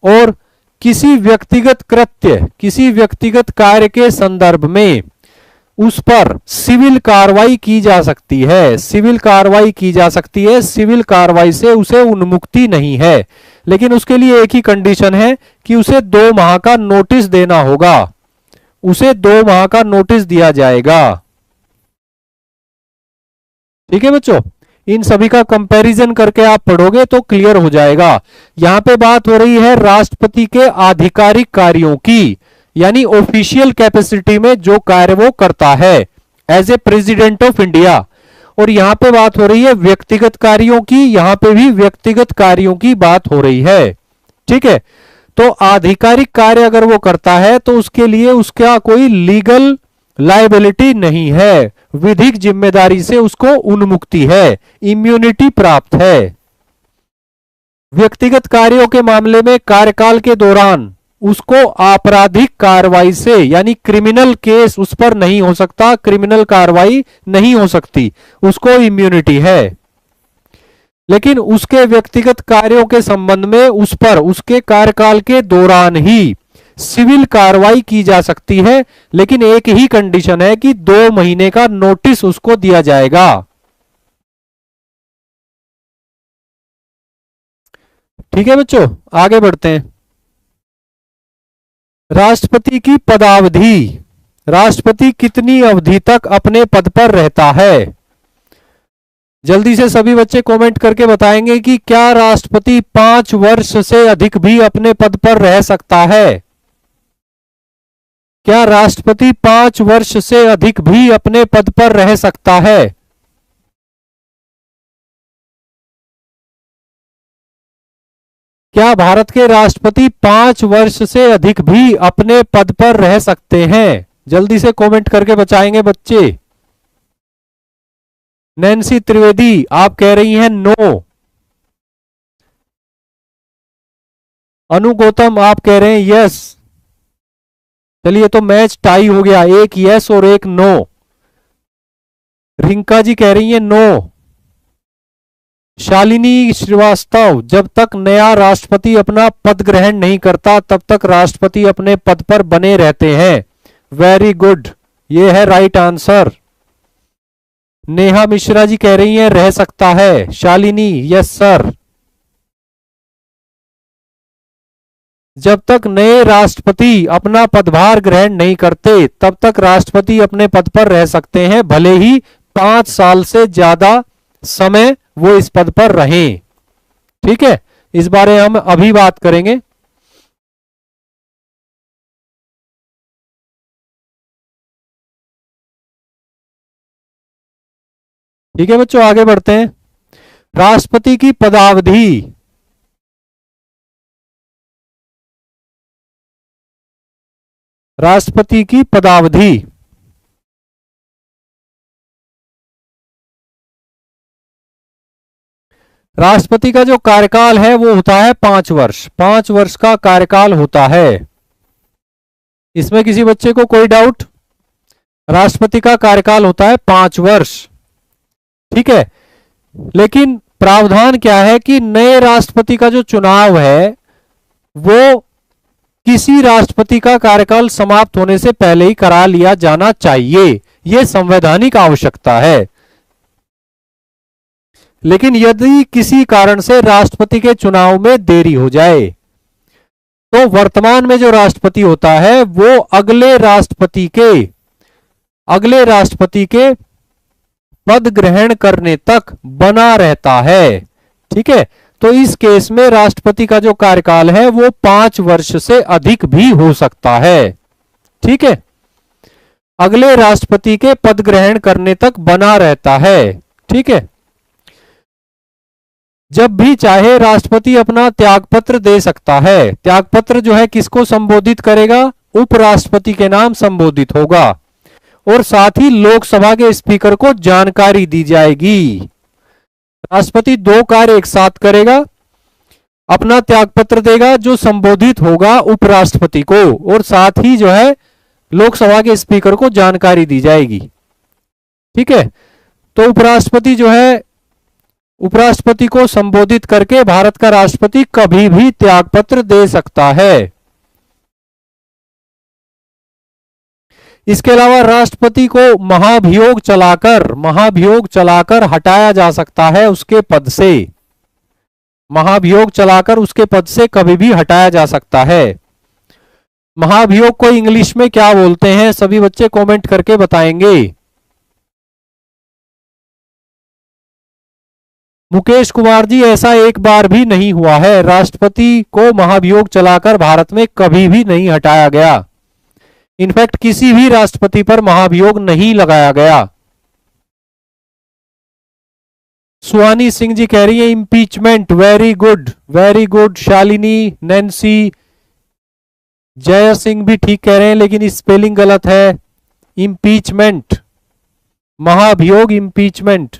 और किसी व्यक्तिगत कृत्य, किसी व्यक्तिगत कार्य के संदर्भ में उस पर सिविल कार्रवाई की जा सकती है, सिविल कार्रवाई की जा सकती है, सिविल कार्रवाई से उसे उन्मुक्ति नहीं है, लेकिन उसके लिए एक ही कंडीशन है कि उसे 2 माह का नोटिस देना होगा, उसे 2 माह का नोटिस दिया जाएगा। ठीक है बच्चों, इन सभी का कंपैरिजन करके आप पढ़ोगे तो क्लियर हो जाएगा। यहां पे बात हो रही है राष्ट्रपति के आधिकारिक कार्यों की, यानी ऑफिशियल कैपेसिटी में जो कार्य वो करता है as a president of India, और यहां पे बात हो रही है व्यक्तिगत कार्यों की, यहां पे भी व्यक्तिगत कार्यों की बात हो रही है। ठीक है, तो आधिकारिक कार्य अगर वो करता है तो उसके लिए उसका कोई लीगल लायबिलिटी नहीं है, विधिक जिम्मेदारी से उसको उन्मुक्ति है, इम्यूनिटी प्राप्त है। व्यक्तिगत कार्यों के मामले में कार्यकाल के दौरान उसको आपराधिक कार्रवाई से, यानी क्रिमिनल केस उस पर नहीं हो सकता, क्रिमिनल कार्रवाई नहीं हो सकती, उसको इम्यूनिटी है। लेकिन उसके व्यक्तिगत कार्यों के संबंध में उस पर उसके कार्यकाल के दौरान ही सिविल कार्रवाई की जा सकती है, लेकिन एक ही कंडीशन है कि 2 महीने का नोटिस उसको दिया जाएगा। ठीक है बच्चों, आगे बढ़ते हैं। राष्ट्रपति की पदावधि, राष्ट्रपति कितनी अवधि तक अपने पद पर रहता है? जल्दी से सभी बच्चे कमेंट करके बताएंगे कि क्या राष्ट्रपति 5 वर्ष से अधिक भी अपने पद पर रह सकता है? क्या राष्ट्रपति 5 वर्ष से अधिक भी अपने पद पर रह सकता है? क्या भारत के राष्ट्रपति 5 वर्ष से अधिक भी अपने पद पर रह सकते हैं? जल्दी से कमेंट करके बताएंगे बच्चे। नैन्सी त्रिवेदी आप कह रही हैं नो। अनु गौतम आप कह रहे हैं यस। चलिए तो मैच टाई हो गया, एक यस और एक नो। रिंका जी कह रही हैं नो। शालिनी श्रीवास्तव, जब तक नया राष्ट्रपति अपना पद ग्रहण नहीं करता तब तक राष्ट्रपति अपने पद पर बने रहते हैं। वेरी गुड, ये है राइट आंसर। नेहा मिश्रा जी कह रही हैं रह सकता है। Shalini, yes sir. जब तक नए राष्ट्रपति अपना पदभार ग्रहण नहीं करते तब तक राष्ट्रपति अपने पद पर रह सकते हैं, भले ही 5 साल से ज्यादा समय वो इस पद पर रहें। ठीक है, इस बारे हम अभी बात करेंगे। ठीक है बच्चों, आगे बढ़ते हैं। राष्ट्रपति की पदावधि। राष्ट्रपति की पदावधि राष्ट्रपति का जो कार्यकाल है वो होता है 5 वर्ष। 5 वर्ष का कार्यकाल होता है। इसमें किसी बच्चे को कोई डाउट? राष्ट्रपति का कार्यकाल होता है 5 वर्ष। ठीक है, लेकिन प्रावधान क्या है कि नए राष्ट्रपति का जो चुनाव है वो किसी राष्ट्रपति का कार्यकाल समाप्त होने से पहले ही करा लिया जाना चाहिए। यह संवैधानिक आवश्यकता है। लेकिन यदि किसी कारण से राष्ट्रपति के चुनाव में देरी हो जाए तो वर्तमान में जो राष्ट्रपति होता है वो अगले राष्ट्रपति के पद ग्रहण करने तक बना रहता है। ठीक है, तो इस केस में राष्ट्रपति का जो कार्यकाल है वो 5 वर्ष से अधिक भी हो सकता है। ठीक है, अगले राष्ट्रपति के पद ग्रहण करने तक बना रहता है। ठीक है, जब भी चाहे राष्ट्रपति अपना त्यागपत्र दे सकता है। त्यागपत्र जो है किसको संबोधित करेगा? उपराष्ट्रपति के नाम संबोधित होगा और साथ ही लोकसभा के स्पीकर को जानकारी दी जाएगी। राष्ट्रपति 2 कार्य एक साथ करेगा। अपना त्यागपत्र देगा जो संबोधित होगा उपराष्ट्रपति को, और साथ ही जो है लोकसभा के स्पीकर को जानकारी दी जाएगी। ठीक है, तो उपराष्ट्रपति को संबोधित करके भारत का राष्ट्रपति कभी भी त्यागपत्र दे सकता है। इसके अलावा राष्ट्रपति को महाभियोग चलाकर हटाया जा सकता है उसके पद से। महाभियोग चलाकर उसके पद से कभी भी हटाया जा सकता है। महाभियोग को इंग्लिश में क्या बोलते हैं? सभी बच्चे कमेंट करके बताएंगे। मुकेश कुमार जी, ऐसा एक बार भी नहीं हुआ है। राष्ट्रपति को महाभियोग चलाकर भारत में कभी भी नहीं हटाया गया। इनफैक्ट किसी भी राष्ट्रपति पर महाभियोग नहीं लगाया गया। सुहानी सिंह जी कह रही है impeachment. Very good Shalini, Nancy, जय सिंह भी ठीक कह रहे हैं, लेकिन स्पेलिंग गलत है। इंपीचमेंट, महाभियोग इंपीचमेंट।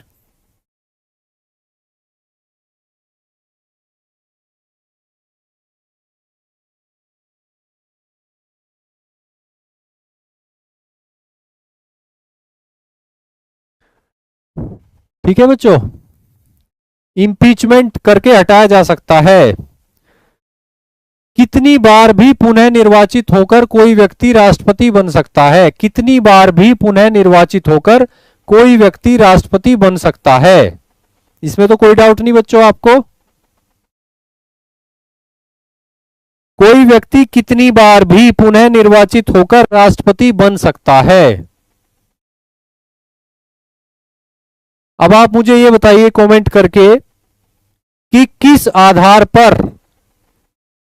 ठीक है बच्चों, इंपीचमेंट करके हटाया जा सकता है। कितनी बार भी पुनः निर्वाचित होकर कोई व्यक्ति राष्ट्रपति बन सकता है? कितनी बार भी पुनः निर्वाचित होकर कोई व्यक्ति राष्ट्रपति बन सकता है? इसमें तो कोई डाउट नहीं बच्चों आपको। कोई व्यक्ति कितनी बार भी पुनः निर्वाचित होकर राष्ट्रपति बन सकता है? अब आप मुझे ये बताइए कमेंट करके कि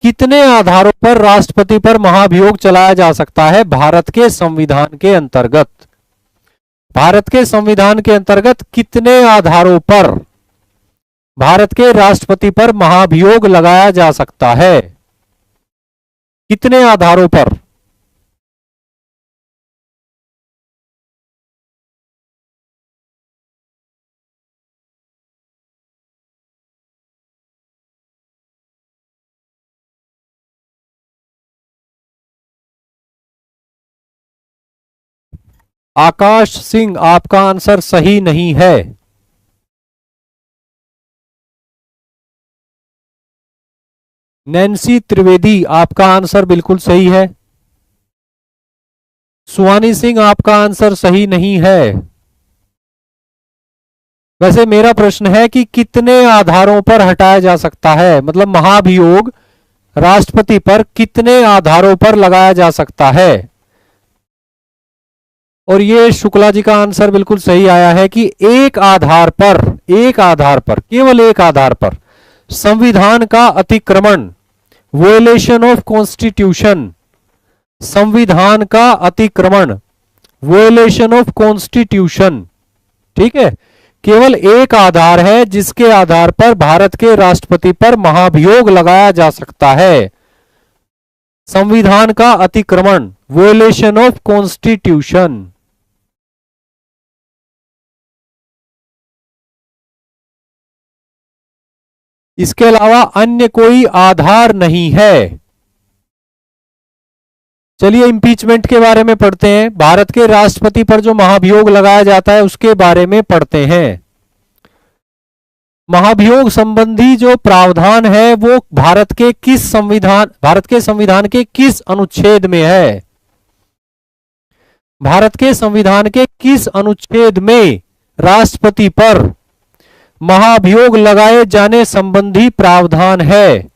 कितने आधारों पर राष्ट्रपति पर महाभियोग चलाया जा सकता है भारत के संविधान के अंतर्गत? भारत के संविधान के अंतर्गत कितने आधारों पर भारत के राष्ट्रपति पर महाभियोग लगाया जा सकता है? कितने आधारों पर? आकाश सिंह, आपका आंसर सही नहीं है। नैन्सी त्रिवेदी, आपका आंसर बिल्कुल सही है। सुहानी सिंह, आपका आंसर सही नहीं है। वैसे मेरा प्रश्न है कि कितने आधारों पर हटाया जा सकता है, मतलब महाभियोग राष्ट्रपति पर कितने आधारों पर लगाया जा सकता है। और ये शुक्ला जी का आंसर बिल्कुल सही आया है कि एक आधार पर, एक आधार पर, केवल एक आधार पर, संविधान का अतिक्रमण, वोलेशन ऑफ कॉन्स्टिट्यूशन, संविधान का अतिक्रमण, वोलेशन ऑफ कॉन्स्टिट्यूशन, ठीक है, केवल एक आधार है जिसके आधार पर भारत के राष्ट्रपति पर महाभियोग लगाया जा सकता है। संविधान का अतिक्रमण, वोलेशन ऑफ कॉन्स्टिट्यूशन। इसके अलावा अन्य कोई आधार नहीं है। चलिए इंपीचमेंट के बारे में पढ़ते हैं। भारत के राष्ट्रपति पर जो महाभियोग लगाया जाता है उसके बारे में पढ़ते हैं। महाभियोग संबंधी जो प्रावधान है वो भारत के संविधान के किस अनुच्छेद में है? भारत के संविधान के किस अनुच्छेद में राष्ट्रपति पर महाभियोग लगाए जाने संबंधी प्रावधान है?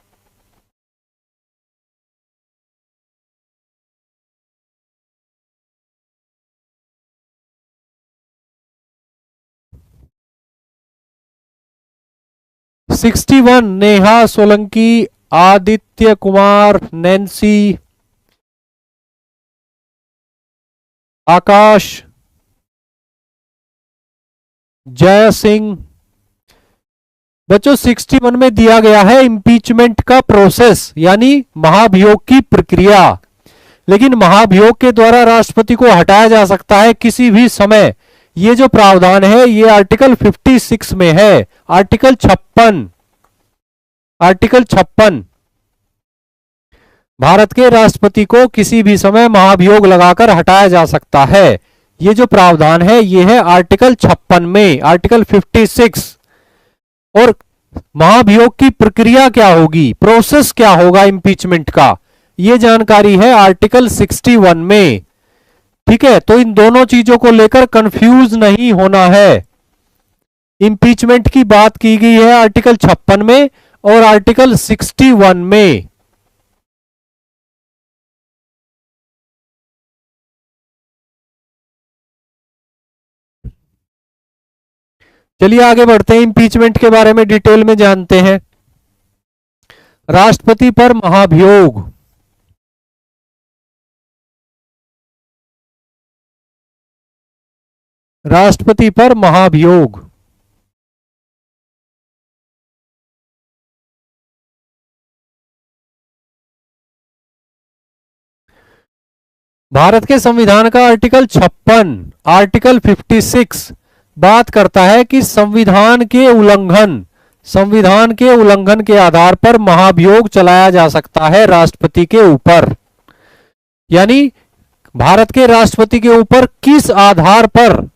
वन। नेहा सोलंकी, आदित्य कुमार, नैन्सी, आकाश, जय सिंह। बच्चों 61 में दिया गया है इंपीचमेंट का प्रोसेस, यानी महाभियोग की प्रक्रिया। लेकिन महाभियोग के द्वारा राष्ट्रपति को हटाया जा सकता है किसी भी समय, ये जो प्रावधान है ये आर्टिकल 56 में है। आर्टिकल 56, आर्टिकल 56 भारत के राष्ट्रपति को किसी भी समय महाभियोग लगाकर हटाया जा सकता है। ये जो प्रावधान है ये है आर्टिकल 56 में, आर्टिकल 56। और महाभियोग की प्रक्रिया क्या होगी, प्रोसेस क्या होगा इंपीचमेंट का, ये जानकारी है आर्टिकल 61 में। ठीक है, तो इन दोनों चीजों को लेकर कंफ्यूज नहीं होना है। इंपीचमेंट की बात की गई है आर्टिकल 56 में और आर्टिकल 61 में। चलिए आगे बढ़ते हैं, इंपीचमेंट के बारे में डिटेल में जानते हैं। राष्ट्रपति पर महाभियोग, राष्ट्रपति पर महाभियोग भारत के संविधान का आर्टिकल 56, आर्टिकल 56 बात करता है कि संविधान के उल्लंघन के आधार पर महाभियोग चलाया जा सकता है राष्ट्रपति के ऊपर। यानी भारत के राष्ट्रपति के ऊपर किस आधार पर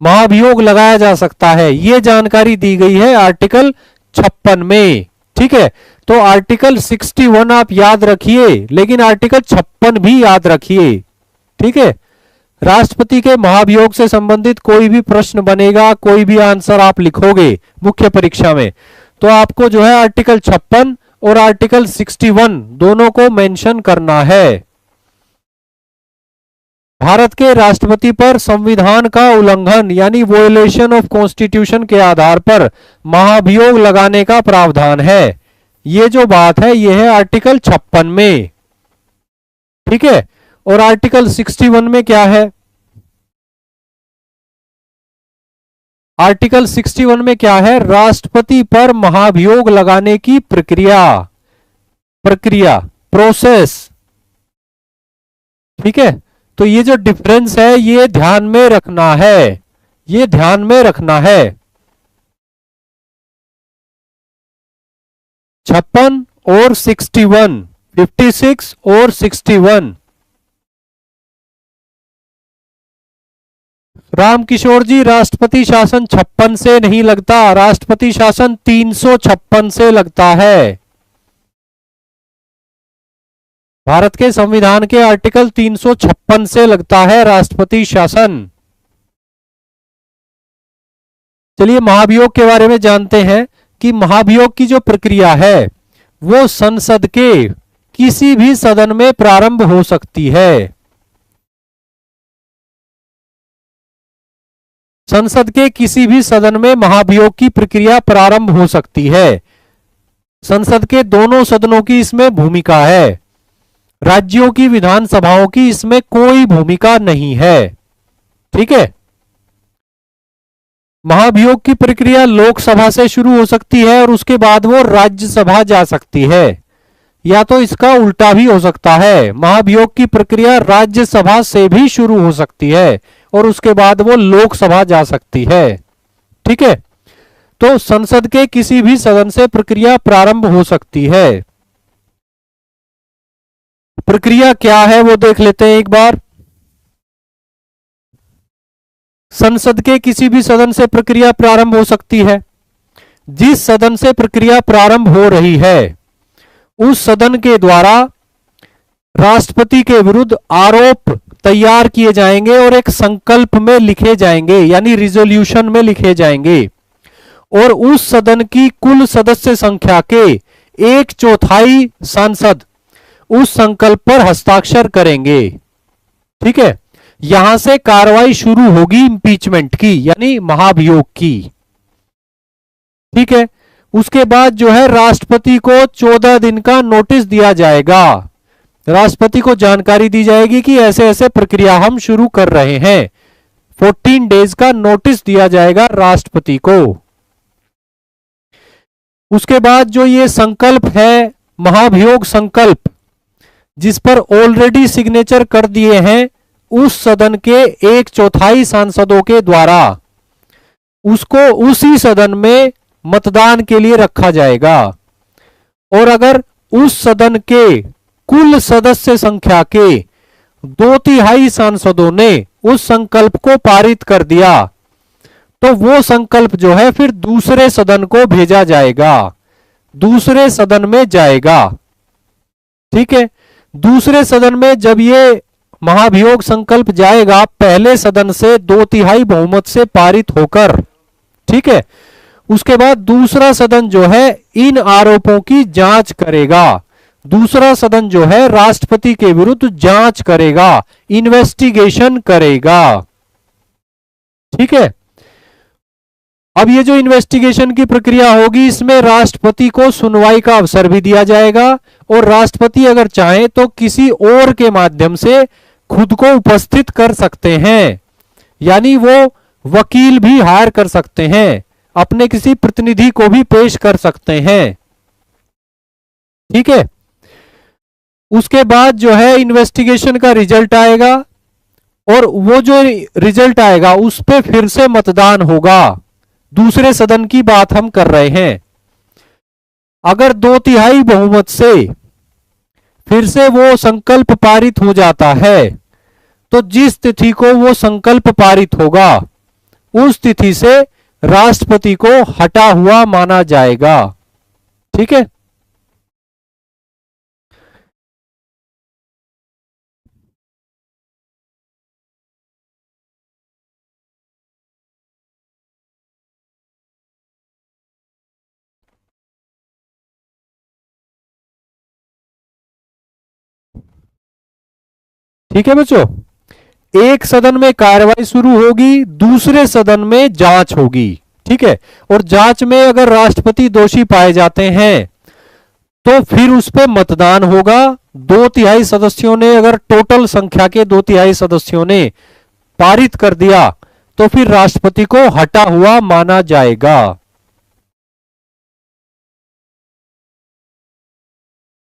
महाभियोग लगाया जा सकता है, यह जानकारी दी गई है आर्टिकल 56 में। ठीक है, तो आर्टिकल 61 आप याद रखिए, लेकिन आर्टिकल 56 भी याद रखिए। ठीक है, राष्ट्रपति के महाभियोग से संबंधित कोई भी प्रश्न बनेगा, कोई भी आंसर आप लिखोगे मुख्य परीक्षा में, तो आपको जो है आर्टिकल 56 और आर्टिकल 61 दोनों को मेंशन करना है। भारत के राष्ट्रपति पर संविधान का उल्लंघन यानी वोलेशन ऑफ कॉन्स्टिट्यूशन के आधार पर महाभियोग लगाने का प्रावधान है। ये जो बात है ये है आर्टिकल 56 में। ठीक है, और आर्टिकल 61 में क्या है? आर्टिकल 61 में क्या है? राष्ट्रपति पर महाभियोग लगाने की प्रक्रिया, प्रोसेस। ठीक है, तो ये जो डिफरेंस है ये ध्यान में रखना है, ये ध्यान में रखना है। 56 और 61, 56 और 61। रामकिशोर जी, राष्ट्रपति शासन 56 से नहीं लगता, राष्ट्रपति शासन 356 से लगता है। भारत के संविधान के आर्टिकल 356 से लगता है राष्ट्रपति शासन। चलिए महाभियोग के बारे में जानते हैं कि महाभियोग की जो प्रक्रिया है वो संसद के किसी भी सदन में प्रारंभ हो सकती है। संसद के किसी भी सदन में महाभियोग की प्रक्रिया प्रारंभ हो सकती है। संसद के दोनों सदनों की इसमें भूमिका है, राज्यों की विधानसभाओं की इसमें कोई भूमिका नहीं है। ठीक है। महाभियोग की प्रक्रिया लोकसभा से शुरू हो सकती है और उसके बाद वो राज्यसभा जा सकती है, या तो इसका उल्टा भी हो सकता है, महाभियोग की प्रक्रिया राज्यसभा से भी शुरू हो सकती है और उसके बाद वो लोकसभा जा सकती है। ठीक है। तो संसद के किसी भी सदन से प्रक्रिया प्रारंभ हो सकती है। प्रक्रिया क्या है वो देख लेते हैं एक बार। संसद के किसी भी सदन से प्रक्रिया प्रारंभ हो सकती है। जिस सदन से प्रक्रिया प्रारंभ हो रही है उस सदन के द्वारा राष्ट्रपति के विरुद्ध आरोप तैयार किए जाएंगे और एक संकल्प में लिखे जाएंगे, यानी रिजोल्यूशन में लिखे जाएंगे, और उस सदन की कुल सदस्य संख्या के 1/4 सांसद उस संकल्प पर हस्ताक्षर करेंगे। ठीक है। यहां से कार्रवाई शुरू होगी इंपीचमेंट की, यानी महाभियोग की। ठीक है। उसके बाद जो है राष्ट्रपति को 14 दिन का नोटिस दिया जाएगा। राष्ट्रपति को जानकारी दी जाएगी कि ऐसे ऐसे प्रक्रिया हम शुरू कर रहे हैं। 14 डेज का नोटिस दिया जाएगा राष्ट्रपति को। उसके बाद जो ये संकल्प है, महाभियोग संकल्प, जिस पर ऑलरेडी सिग्नेचर कर दिए हैं उस सदन के 1/4 सांसदों के द्वारा, उसको उसी सदन में मतदान के लिए रखा जाएगा। और अगर उस सदन के कुल सदस्य संख्या के 2/3 सांसदों ने उस संकल्प को पारित कर दिया तो वो संकल्प जो है फिर दूसरे सदन को भेजा जाएगा, दूसरे सदन में जाएगा। ठीक है। दूसरे सदन में जब ये महाभियोग संकल्प जाएगा पहले सदन से 2/3 बहुमत से पारित होकर, ठीक है, उसके बाद दूसरा सदन जो है इन आरोपों की जांच करेगा। दूसरा सदन जो है राष्ट्रपति के विरुद्ध जांच करेगा, इन्वेस्टिगेशन करेगा। ठीक है। अब ये जो इन्वेस्टिगेशन की प्रक्रिया होगी इसमें राष्ट्रपति को सुनवाई का अवसर भी दिया जाएगा और राष्ट्रपति अगर चाहे तो किसी और के माध्यम से खुद को उपस्थित कर सकते हैं, यानी वो वकील भी हायर कर सकते हैं, अपने किसी प्रतिनिधि को भी पेश कर सकते हैं। ठीक है। उसके बाद जो है इन्वेस्टिगेशन का रिजल्ट आएगा और वो जो रिजल्ट आएगा उस पे फिर से मतदान होगा। दूसरे सदन की बात हम कर रहे हैं। अगर 2/3 बहुमत से फिर से वो संकल्प पारित हो जाता है तो जिस तिथि को वो संकल्प पारित होगा उस तिथि से राष्ट्रपति को हटा हुआ माना जाएगा। ठीक है। ठीक है बच्चों, एक सदन में कार्रवाई शुरू होगी, दूसरे सदन में जांच होगी। ठीक है। और जांच में अगर राष्ट्रपति दोषी पाए जाते हैं तो फिर उस पर मतदान होगा। 2/3 सदस्यों ने, अगर टोटल संख्या के 2/3 सदस्यों ने पारित कर दिया तो फिर राष्ट्रपति को हटा हुआ माना जाएगा।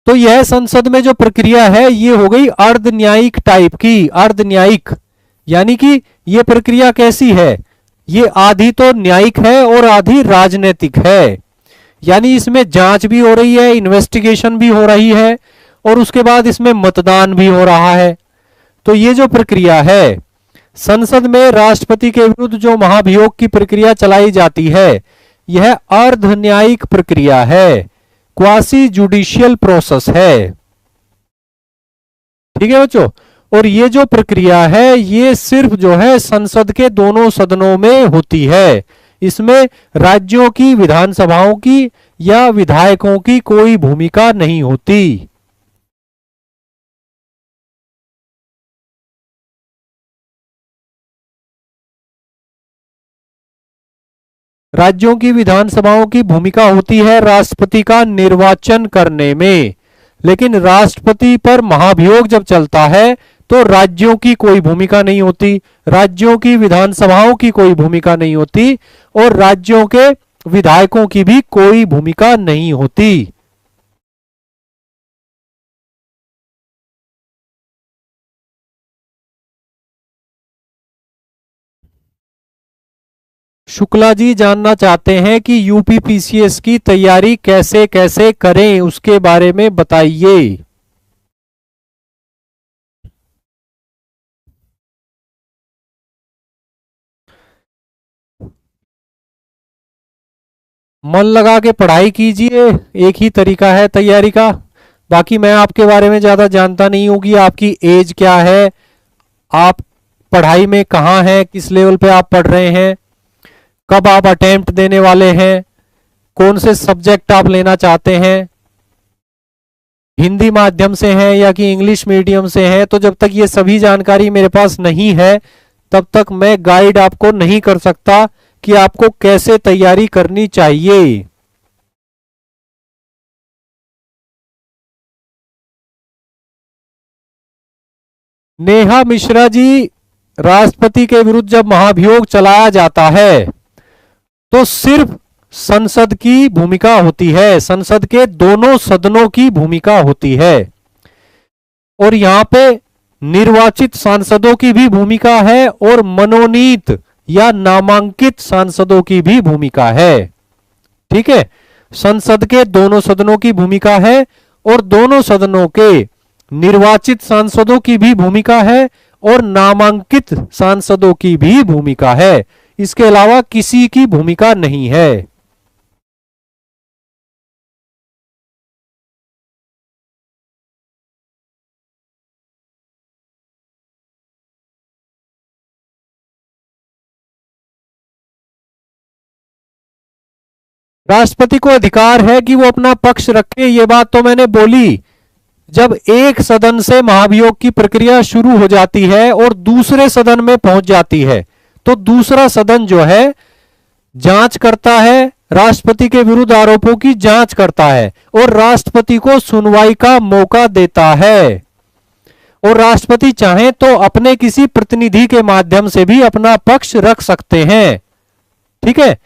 तो यह संसद में जो प्रक्रिया है ये हो गई अर्ध न्यायिक टाइप की। अर्ध न्यायिक यानी कि ये प्रक्रिया कैसी है, ये आधी तो न्यायिक है और आधी राजनीतिक है। यानी इसमें जांच भी हो रही है, इन्वेस्टिगेशन भी हो रही है और उसके बाद इसमें मतदान भी हो रहा है। तो ये जो प्रक्रिया है, संसद में राष्ट्रपति के विरुद्ध जो महाभियोग की प्रक्रिया चलाई जाती है, यह अर्ध न्यायिक प्रक्रिया है, क्वासी जुडिशियल प्रोसेस है। ठीक है बच्चों। और ये जो प्रक्रिया है ये सिर्फ जो है संसद के दोनों सदनों में होती है। इसमें राज्यों की विधानसभाओं की या विधायकों की कोई भूमिका नहीं होती। राज्यों की विधानसभाओं की भूमिका होती है राष्ट्रपति का निर्वाचन करने में, लेकिन राष्ट्रपति पर महाभियोग जब चलता है तो राज्यों की कोई भूमिका नहीं होती, राज्यों की विधानसभाओं की कोई भूमिका नहीं होती और राज्यों के विधायकों की भी कोई भूमिका नहीं होती। शुक्ला जी जानना चाहते हैं कि यूपीपीसीएस की तैयारी कैसे कैसे करें, उसके बारे में बताइए। मन लगा के पढ़ाई कीजिए, एक ही तरीका है तैयारी का। बाकी मैं आपके बारे में ज्यादा जानता नहीं हूँ कि आपकी एज क्या है, आप पढ़ाई में कहाँ हैं, किस लेवल पे आप पढ़ रहे हैं, कब आप अटेम्प्ट देने वाले हैं, कौन से सब्जेक्ट आप लेना चाहते हैं, हिंदी माध्यम से हैं या कि इंग्लिश मीडियम से हैं। तो जब तक ये सभी जानकारी मेरे पास नहीं है तब तक मैं गाइड आपको नहीं कर सकता कि आपको कैसे तैयारी करनी चाहिए। नेहा मिश्रा जी, राष्ट्रपति के विरुद्ध जब महाभियोग चलाया जाता है तो सिर्फ संसद की भूमिका होती है, संसद के दोनों सदनों की भूमिका होती है। और यहां पे निर्वाचित सांसदों की भी भूमिका है और मनोनीत या नामांकित सांसदों की भी भूमिका है। ठीक है, संसद के दोनों सदनों की भूमिका है और दोनों सदनों के निर्वाचित सांसदों की भी भूमिका है और नामांकित सांसदों की भी भूमिका है। इसके अलावा किसी की भूमिका नहीं है। राष्ट्रपति को अधिकार है कि वो अपना पक्ष रखे, ये बात तो मैंने बोली। जब एक सदन से महाभियोग की प्रक्रिया शुरू हो जाती है और दूसरे सदन में पहुंच जाती है तो दूसरा सदन जो है जांच करता है, राष्ट्रपति के विरुद्ध आरोपों की जांच करता है और राष्ट्रपति को सुनवाई का मौका देता है। और राष्ट्रपति चाहे तो अपने किसी प्रतिनिधि के माध्यम से भी अपना पक्ष रख सकते हैं। ठीक है,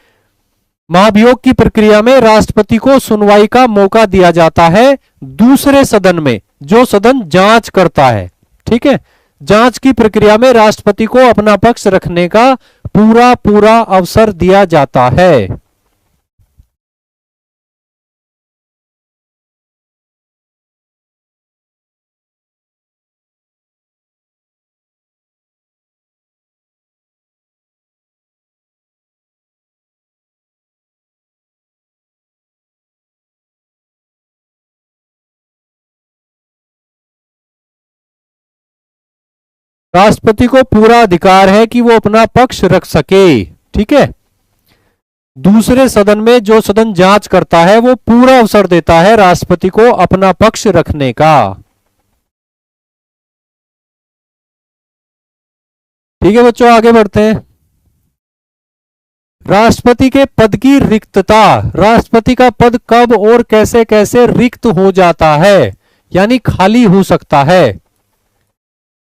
महाभियोग की प्रक्रिया में राष्ट्रपति को सुनवाई का मौका दिया जाता है दूसरे सदन में, जो सदन जांच करता है। ठीक है, जांच की प्रक्रिया में राष्ट्रपति को अपना पक्ष रखने का पूरा पूरा अवसर दिया जाता है। राष्ट्रपति को पूरा अधिकार है कि वो अपना पक्ष रख सके। ठीक है, दूसरे सदन में जो सदन जांच करता है वो पूरा अवसर देता है राष्ट्रपति को अपना पक्ष रखने का। ठीक है बच्चों, आगे बढ़ते हैं। राष्ट्रपति के पद की रिक्तता, राष्ट्रपति का पद कब और कैसे कैसे रिक्त हो जाता है, यानी खाली हो सकता है।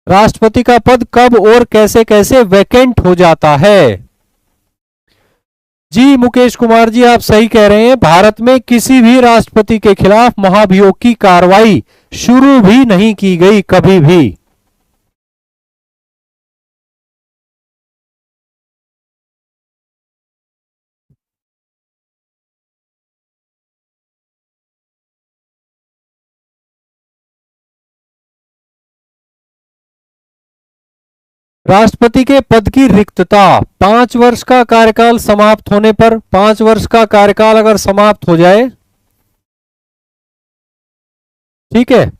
राष्ट्रपति का पद कब और कैसे कैसे वैकेंट हो जाता है। जी मुकेश कुमार जी, आप सही कह रहे हैं। भारत में किसी भी राष्ट्रपति के खिलाफ महाभियोग की कार्रवाई शुरू भी नहीं की गई कभी भी। राष्ट्रपति के पद की रिक्तता 5 वर्ष का कार्यकाल समाप्त होने पर, 5 वर्ष का कार्यकाल अगर समाप्त हो जाए, ठीक है,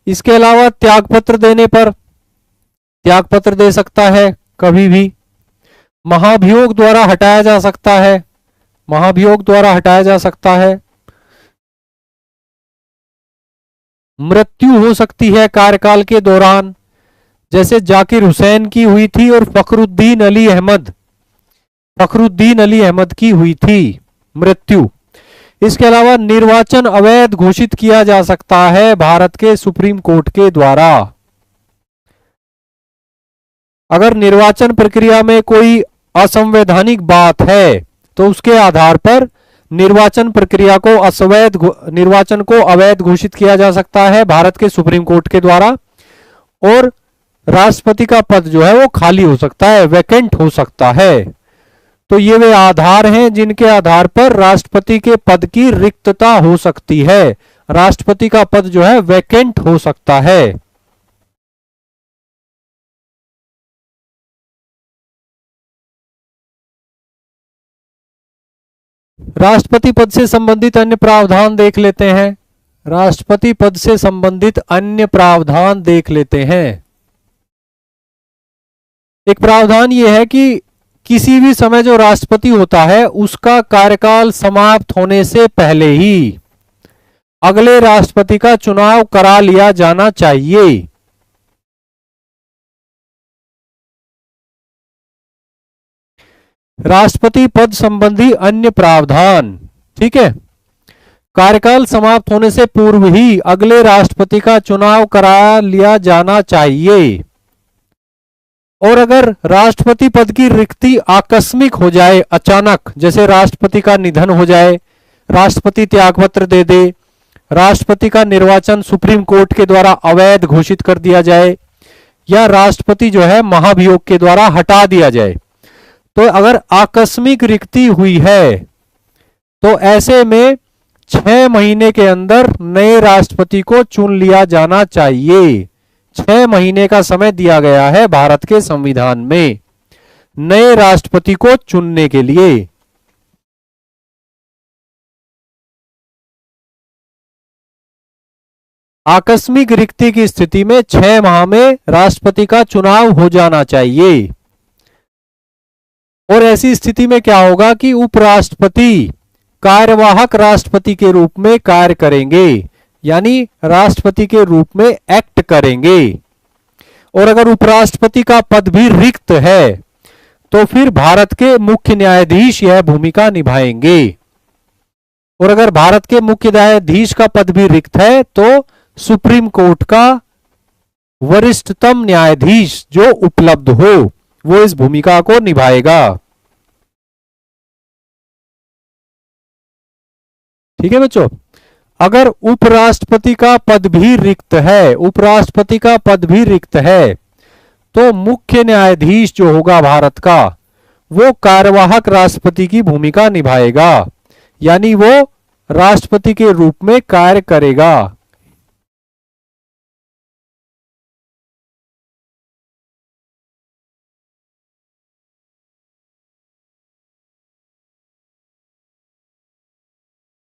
इसके अलावा त्यागपत्र देने पर त्यागपत्र दे सकता है कभी भी। महाभियोग द्वारा हटाया जा सकता है, महाभियोग द्वारा हटाया जा सकता है। मृत्यु हो सकती है कार्यकाल के दौरान, जैसे जाकिर हुसैन की हुई थी और फखरुद्दीन अली अहमद की हुई थी मृत्यु। इसके अलावा निर्वाचन अवैध घोषित किया जा सकता है भारत के सुप्रीम कोर्ट के द्वारा। अगर निर्वाचन प्रक्रिया में कोई असंवैधानिक बात है तो उसके आधार पर निर्वाचन प्रक्रिया को निर्वाचन को अवैध घोषित किया जा सकता है भारत के सुप्रीम कोर्ट के द्वारा। और राष्ट्रपति का पद जो है वो खाली हो सकता है, वैकेंट हो सकता है। तो ये वे आधार हैं जिनके आधार पर राष्ट्रपति के पद की रिक्तता हो सकती है, राष्ट्रपति का पद जो है वैकेंट हो सकता है। राष्ट्रपति पद से संबंधित अन्य प्रावधान देख लेते हैं। राष्ट्रपति पद से संबंधित अन्य प्रावधान देख लेते हैं। एक प्रावधान यह है कि किसी भी समय जो राष्ट्रपति होता है उसका कार्यकाल समाप्त होने से पहले ही अगले राष्ट्रपति का चुनाव करा लिया जाना चाहिए। राष्ट्रपति पद संबंधी अन्य प्रावधान, ठीक है। कार्यकाल समाप्त होने से पूर्व ही अगले राष्ट्रपति का चुनाव करा लिया जाना चाहिए। और अगर राष्ट्रपति पद की रिक्ति आकस्मिक हो जाए, अचानक, जैसे राष्ट्रपति का निधन हो जाए, राष्ट्रपति त्यागपत्र दे दे, राष्ट्रपति का निर्वाचन सुप्रीम कोर्ट के द्वारा अवैध घोषित कर दिया जाए, या राष्ट्रपति जो है महाभियोग के द्वारा हटा दिया जाए, तो अगर आकस्मिक रिक्ति हुई है तो ऐसे में 6 महीने के अंदर नए राष्ट्रपति को चुन लिया जाना चाहिए। 6 महीने का समय दिया गया है भारत के संविधान में नए राष्ट्रपति को चुनने के लिए। आकस्मिक रिक्ति की स्थिति में 6 माह में राष्ट्रपति का चुनाव हो जाना चाहिए। और ऐसी स्थिति में क्या होगा कि उपराष्ट्रपति कार्यवाहक राष्ट्रपति के रूप में कार्य करेंगे, यानी राष्ट्रपति के रूप में एक्ट करेंगे। और अगर उपराष्ट्रपति का पद भी रिक्त है तो फिर भारत के मुख्य न्यायाधीश यह भूमिका निभाएंगे। और अगर भारत के मुख्य न्यायाधीश का पद भी रिक्त है तो सुप्रीम कोर्ट का वरिष्ठतम न्यायाधीश जो उपलब्ध हो वो इस भूमिका को निभाएगा। ठीक है बच्चों, अगर उपराष्ट्रपति का पद भी रिक्त है, उपराष्ट्रपति का पद भी रिक्त है, तो मुख्य न्यायाधीश जो होगा भारत का वो कार्यवाहक राष्ट्रपति की भूमिका निभाएगा, यानी वो राष्ट्रपति के रूप में कार्य करेगा।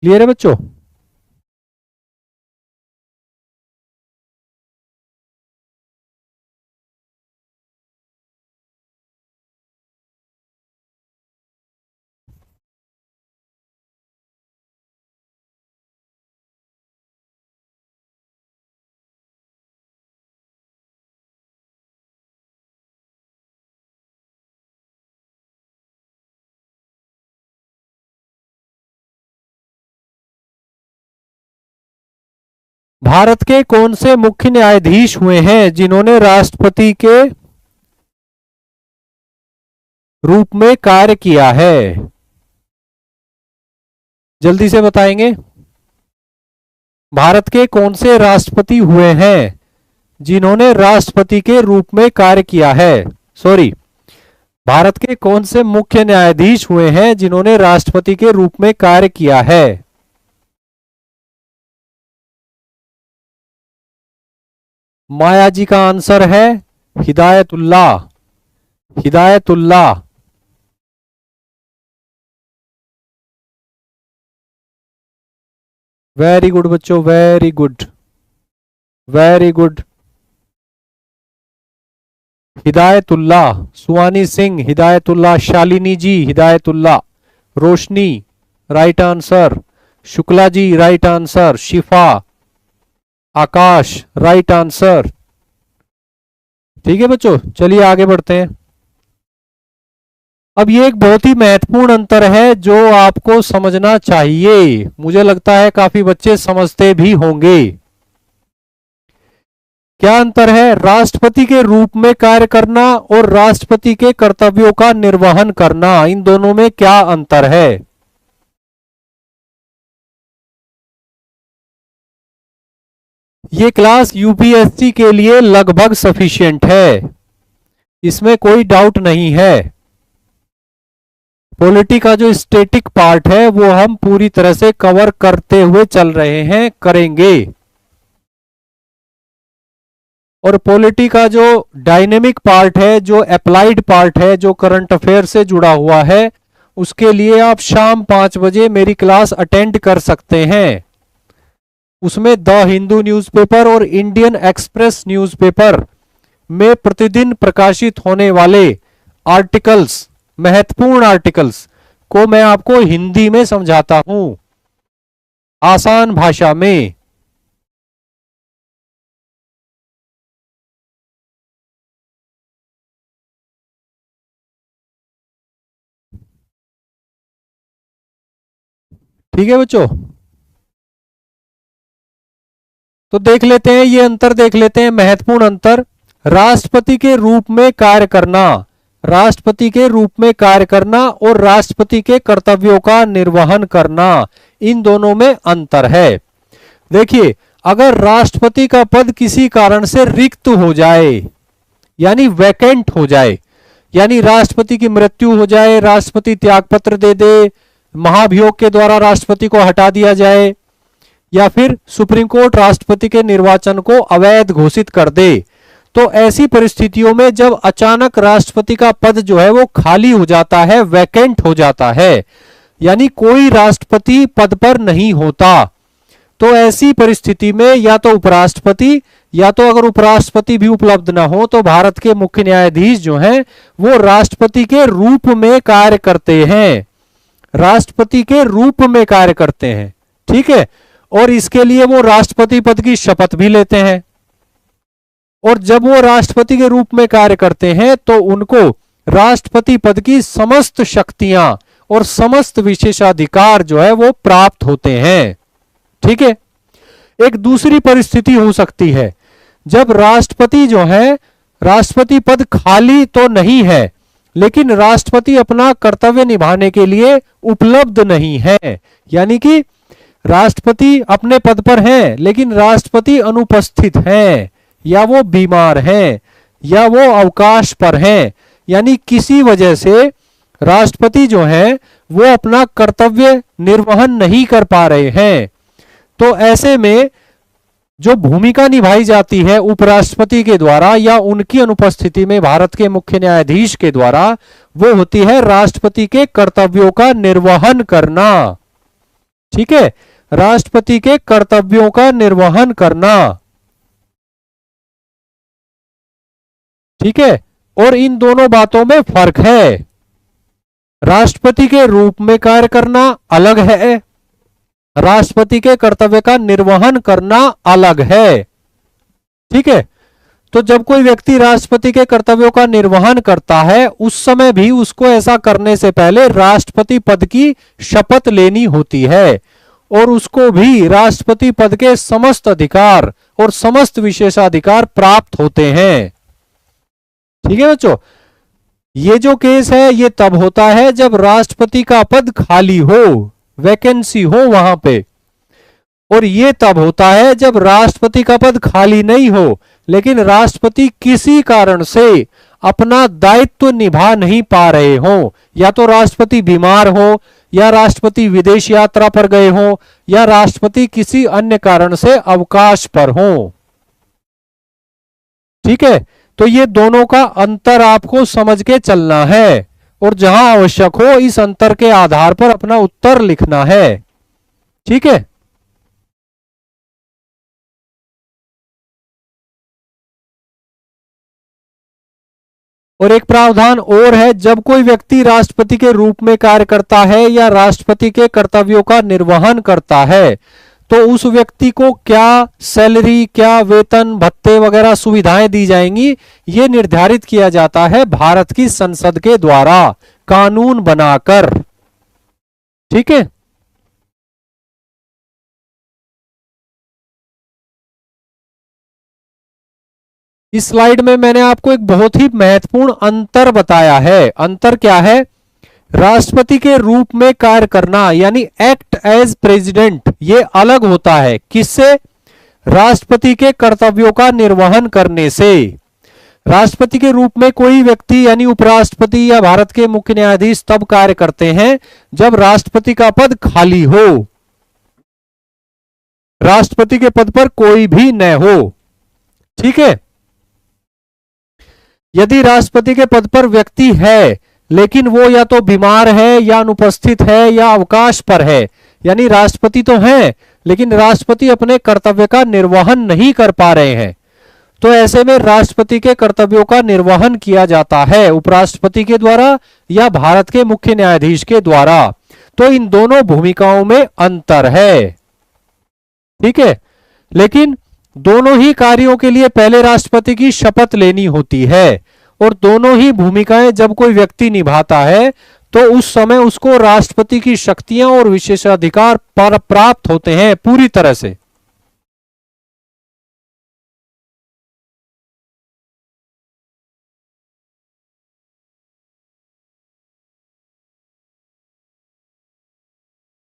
क्लियर है बच्चों? भारत के कौन से मुख्य न्यायाधीश हुए हैं जिन्होंने राष्ट्रपति के रूप में कार्य किया है? जल्दी से बताएंगे। भारत के कौन से राष्ट्रपति हुए हैं जिन्होंने राष्ट्रपति के रूप में कार्य किया है? सॉरी, भारत के कौन से मुख्य न्यायाधीश हुए हैं जिन्होंने राष्ट्रपति के रूप में कार्य किया है? माया जी का आंसर है हिदायतुल्लाह। हिदायतुल्लाह। वेरी गुड बच्चों, very good, very good. Hidayatullah, Suhani Singh Hidayatullah, Shalini ji Hidayatullah, Roshni right answer, Shukla ji right answer, Shifa, Akash right answer. ठीक है बच्चों, चलिए आगे बढ़ते हैं। अब ये एक बहुत ही महत्वपूर्ण अंतर है जो आपको समझना चाहिए, मुझे लगता है काफी बच्चे समझते भी होंगे। क्या अंतर है? राष्ट्रपति के रूप में कार्य करना और राष्ट्रपति के कर्तव्यों का निर्वहन करना, इन दोनों में क्या अंतर है? ये क्लास यूपीएससी के लिए लगभग सफिशिएंट है, इसमें कोई डाउट नहीं है। पॉलिटी का जो स्टैटिक पार्ट है वो हम पूरी तरह से कवर करते हुए चल रहे हैं, करेंगे। और पॉलिटी का जो डायनेमिक पार्ट है, जो अप्लाइड पार्ट है, जो करंट अफेयर से जुड़ा हुआ है, उसके लिए आप शाम 5 बजे मेरी क्लास अटेंड कर सकते हैं। उसमें द हिंदू न्यूज़पेपर और इंडियन एक्सप्रेस न्यूज़पेपर में प्रतिदिन प्रकाशित होने वाले आर्टिकल्स, महत्वपूर्ण आर्टिकल्स को मैं आपको हिंदी में समझाता हूं, आसान भाषा में। ठीक है बच्चों, तो देख लेते हैं ये अंतर, देख लेते हैं महत्वपूर्ण अंतर। राष्ट्रपति के रूप में कार्य करना, राष्ट्रपति के रूप में कार्य करना और राष्ट्रपति के कर्तव्यों का निर्वहन करना, इन दोनों में अंतर है। देखिए, अगर राष्ट्रपति का पद किसी कारण से रिक्त हो जाए, यानी वैकेंट हो जाए, यानी राष्ट्रपति की मृत्यु हो जाए, राष्ट्रपति त्यागपत्र दे दे, महाभियोग के द्वारा राष्ट्रपति को हटा दिया जाए, या फिर सुप्रीम कोर्ट राष्ट्रपति के निर्वाचन को अवैध घोषित कर दे, तो ऐसी परिस्थितियों में जब अचानक राष्ट्रपति का पद जो है वो खाली हो जाता है, वैकेंट हो जाता है, यानी कोई राष्ट्रपति पद पर नहीं होता, तो ऐसी परिस्थिति में या तो उपराष्ट्रपति, या तो अगर उपराष्ट्रपति भी उपलब्ध ना हो तो भारत के मुख्य न्यायाधीश जो हैं वो राष्ट्रपति के रूप में कार्य करते हैं, राष्ट्रपति के रूप में कार्य करते हैं। ठीक है, और इसके लिए वो राष्ट्रपति पद की शपथ भी लेते हैं, और जब वो राष्ट्रपति के रूप में कार्य करते हैं तो उनको राष्ट्रपति पद की समस्त शक्तियां और समस्त विशेषाधिकार जो है वो प्राप्त होते हैं। ठीक है, एक दूसरी परिस्थिति हो सकती है, जब राष्ट्रपति जो है, राष्ट्रपति पद खाली तो नहीं है लेकिन राष्ट्रपति अपना कर्तव्य निभाने के लिए उपलब्ध नहीं है, यानी कि राष्ट्रपति अपने पद पर हैं लेकिन राष्ट्रपति अनुपस्थित हैं, या वो बीमार हैं, या वो अवकाश पर हैं, यानी किसी वजह से राष्ट्रपति जो हैं वो अपना कर्तव्य निर्वहन नहीं कर पा रहे हैं। तो ऐसे में जो भूमिका निभाई जाती है उपराष्ट्रपति के द्वारा या उनकी अनुपस्थिति में भारत के मुख्य न्यायाधीश के द्वारा, वो होती है राष्ट्रपति के कर्तव्यों का निर्वहन करना। ठीक है, राष्ट्रपति के कर्तव्यों का निर्वहन करना। ठीक है, और इन दोनों बातों में फर्क है। राष्ट्रपति के रूप में कार्य करना अलग है, राष्ट्रपति के कर्तव्य का निर्वहन करना अलग है। ठीक है, तो जब कोई व्यक्ति राष्ट्रपति के कर्तव्यों का निर्वहन करता है उस समय भी उसको ऐसा करने से पहले राष्ट्रपति पद की शपथ लेनी होती है, और उसको भी राष्ट्रपति पद के समस्त अधिकार और समस्त विशेषाधिकार प्राप्त होते हैं। ठीक है बच्चों, ये जो केस है ये तब होता है जब राष्ट्रपति का पद खाली हो, वैकेंसी हो वहां पे, और ये तब होता है जब राष्ट्रपति का पद खाली नहीं हो लेकिन राष्ट्रपति किसी कारण से अपना दायित्व निभा नहीं पा रहे हो, या तो राष्ट्रपति बीमार हो, या राष्ट्रपति विदेश यात्रा पर गए हो, या राष्ट्रपति किसी अन्य कारण से अवकाश पर हो। ठीक है, तो ये दोनों का अंतर आपको समझ के चलना है, और जहां आवश्यक हो इस अंतर के आधार पर अपना उत्तर लिखना है। ठीक है। और एक प्रावधान और है, जब कोई व्यक्ति राष्ट्रपति के रूप में कार्य करता है या राष्ट्रपति के कर्तव्यों का निर्वहन करता है तो उस व्यक्ति को क्या सैलरी, क्या वेतन, भत्ते वगैरह सुविधाएं दी जाएंगी, ये निर्धारित किया जाता है भारत की संसद के द्वारा कानून बनाकर। ठीक है। इस स्लाइड में मैंने आपको एक बहुत ही महत्वपूर्ण अंतर बताया है। अंतर क्या है? राष्ट्रपति के रूप में कार्य करना यानी एक्ट एज प्रेसिडेंट, ये अलग होता है। किससे? राष्ट्रपति के कर्तव्यों का निर्वहन करने से। राष्ट्रपति के रूप में कोई व्यक्ति यानी उपराष्ट्रपति या भारत के मुख्य न्यायाधीश तब कार्य करते हैं जब राष्ट्रपति का पद खाली हो, राष्ट्रपति के पद पर कोई भी न हो। ठीक है। यदि राष्ट्रपति के पद पर व्यक्ति है लेकिन वो या तो बीमार है या अनुपस्थित है या अवकाश पर है, यानी राष्ट्रपति तो हैं लेकिन राष्ट्रपति अपने कर्तव्य का निर्वहन नहीं कर पा रहे हैं, तो ऐसे में राष्ट्रपति के कर्तव्यों का निर्वहन किया जाता है उपराष्ट्रपति के द्वारा या भारत के मुख्य न्यायाधीश के द्वारा। तो इन दोनों भूमिकाओं में अंतर है। ठीक है। लेकिन दोनों ही कार्यों के लिए पहले राष्ट्रपति की शपथ लेनी होती है और दोनों ही भूमिकाएं जब कोई व्यक्ति निभाता है तो उस समय उसको राष्ट्रपति की शक्तियां और विशेषाधिकार प्राप्त होते हैं पूरी तरह से।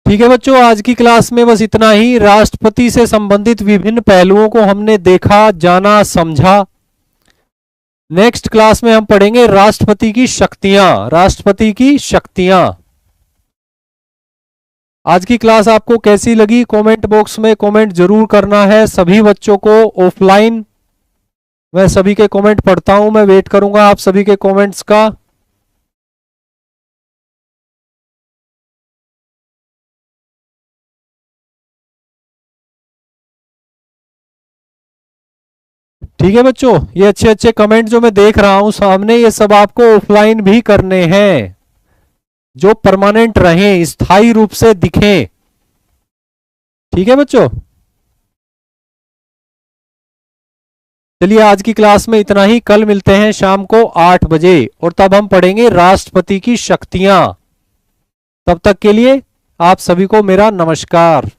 ठीक है बच्चों, आज की क्लास में बस इतना ही। राष्ट्रपति से संबंधित विभिन्न पहलुओं को हमने देखा, जाना, समझा। नेक्स्ट क्लास में हम पढ़ेंगे राष्ट्रपति की शक्तियां। राष्ट्रपति की शक्तियां। आज की क्लास आपको कैसी लगी? कमेंट बॉक्स में कमेंट जरूर करना है। सभी बच्चों को ऑफलाइन मैं सभी के कमेंट पढ़ता हूं, मैं वेट करूंगा आप सभी के कमेंट्स का। ठीक है बच्चों, ये अच्छे अच्छे कमेंट जो मैं देख रहा हूं सामने, ये सब आपको ऑफलाइन भी करने हैं, जो परमानेंट रहें, स्थायी रूप से दिखें। ठीक है बच्चों, चलिए आज की क्लास में इतना ही। कल मिलते हैं शाम को 8 बजे और तब हम पढ़ेंगे राष्ट्रपति की शक्तियां। तब तक के लिए आप सभी को मेरा नमस्कार।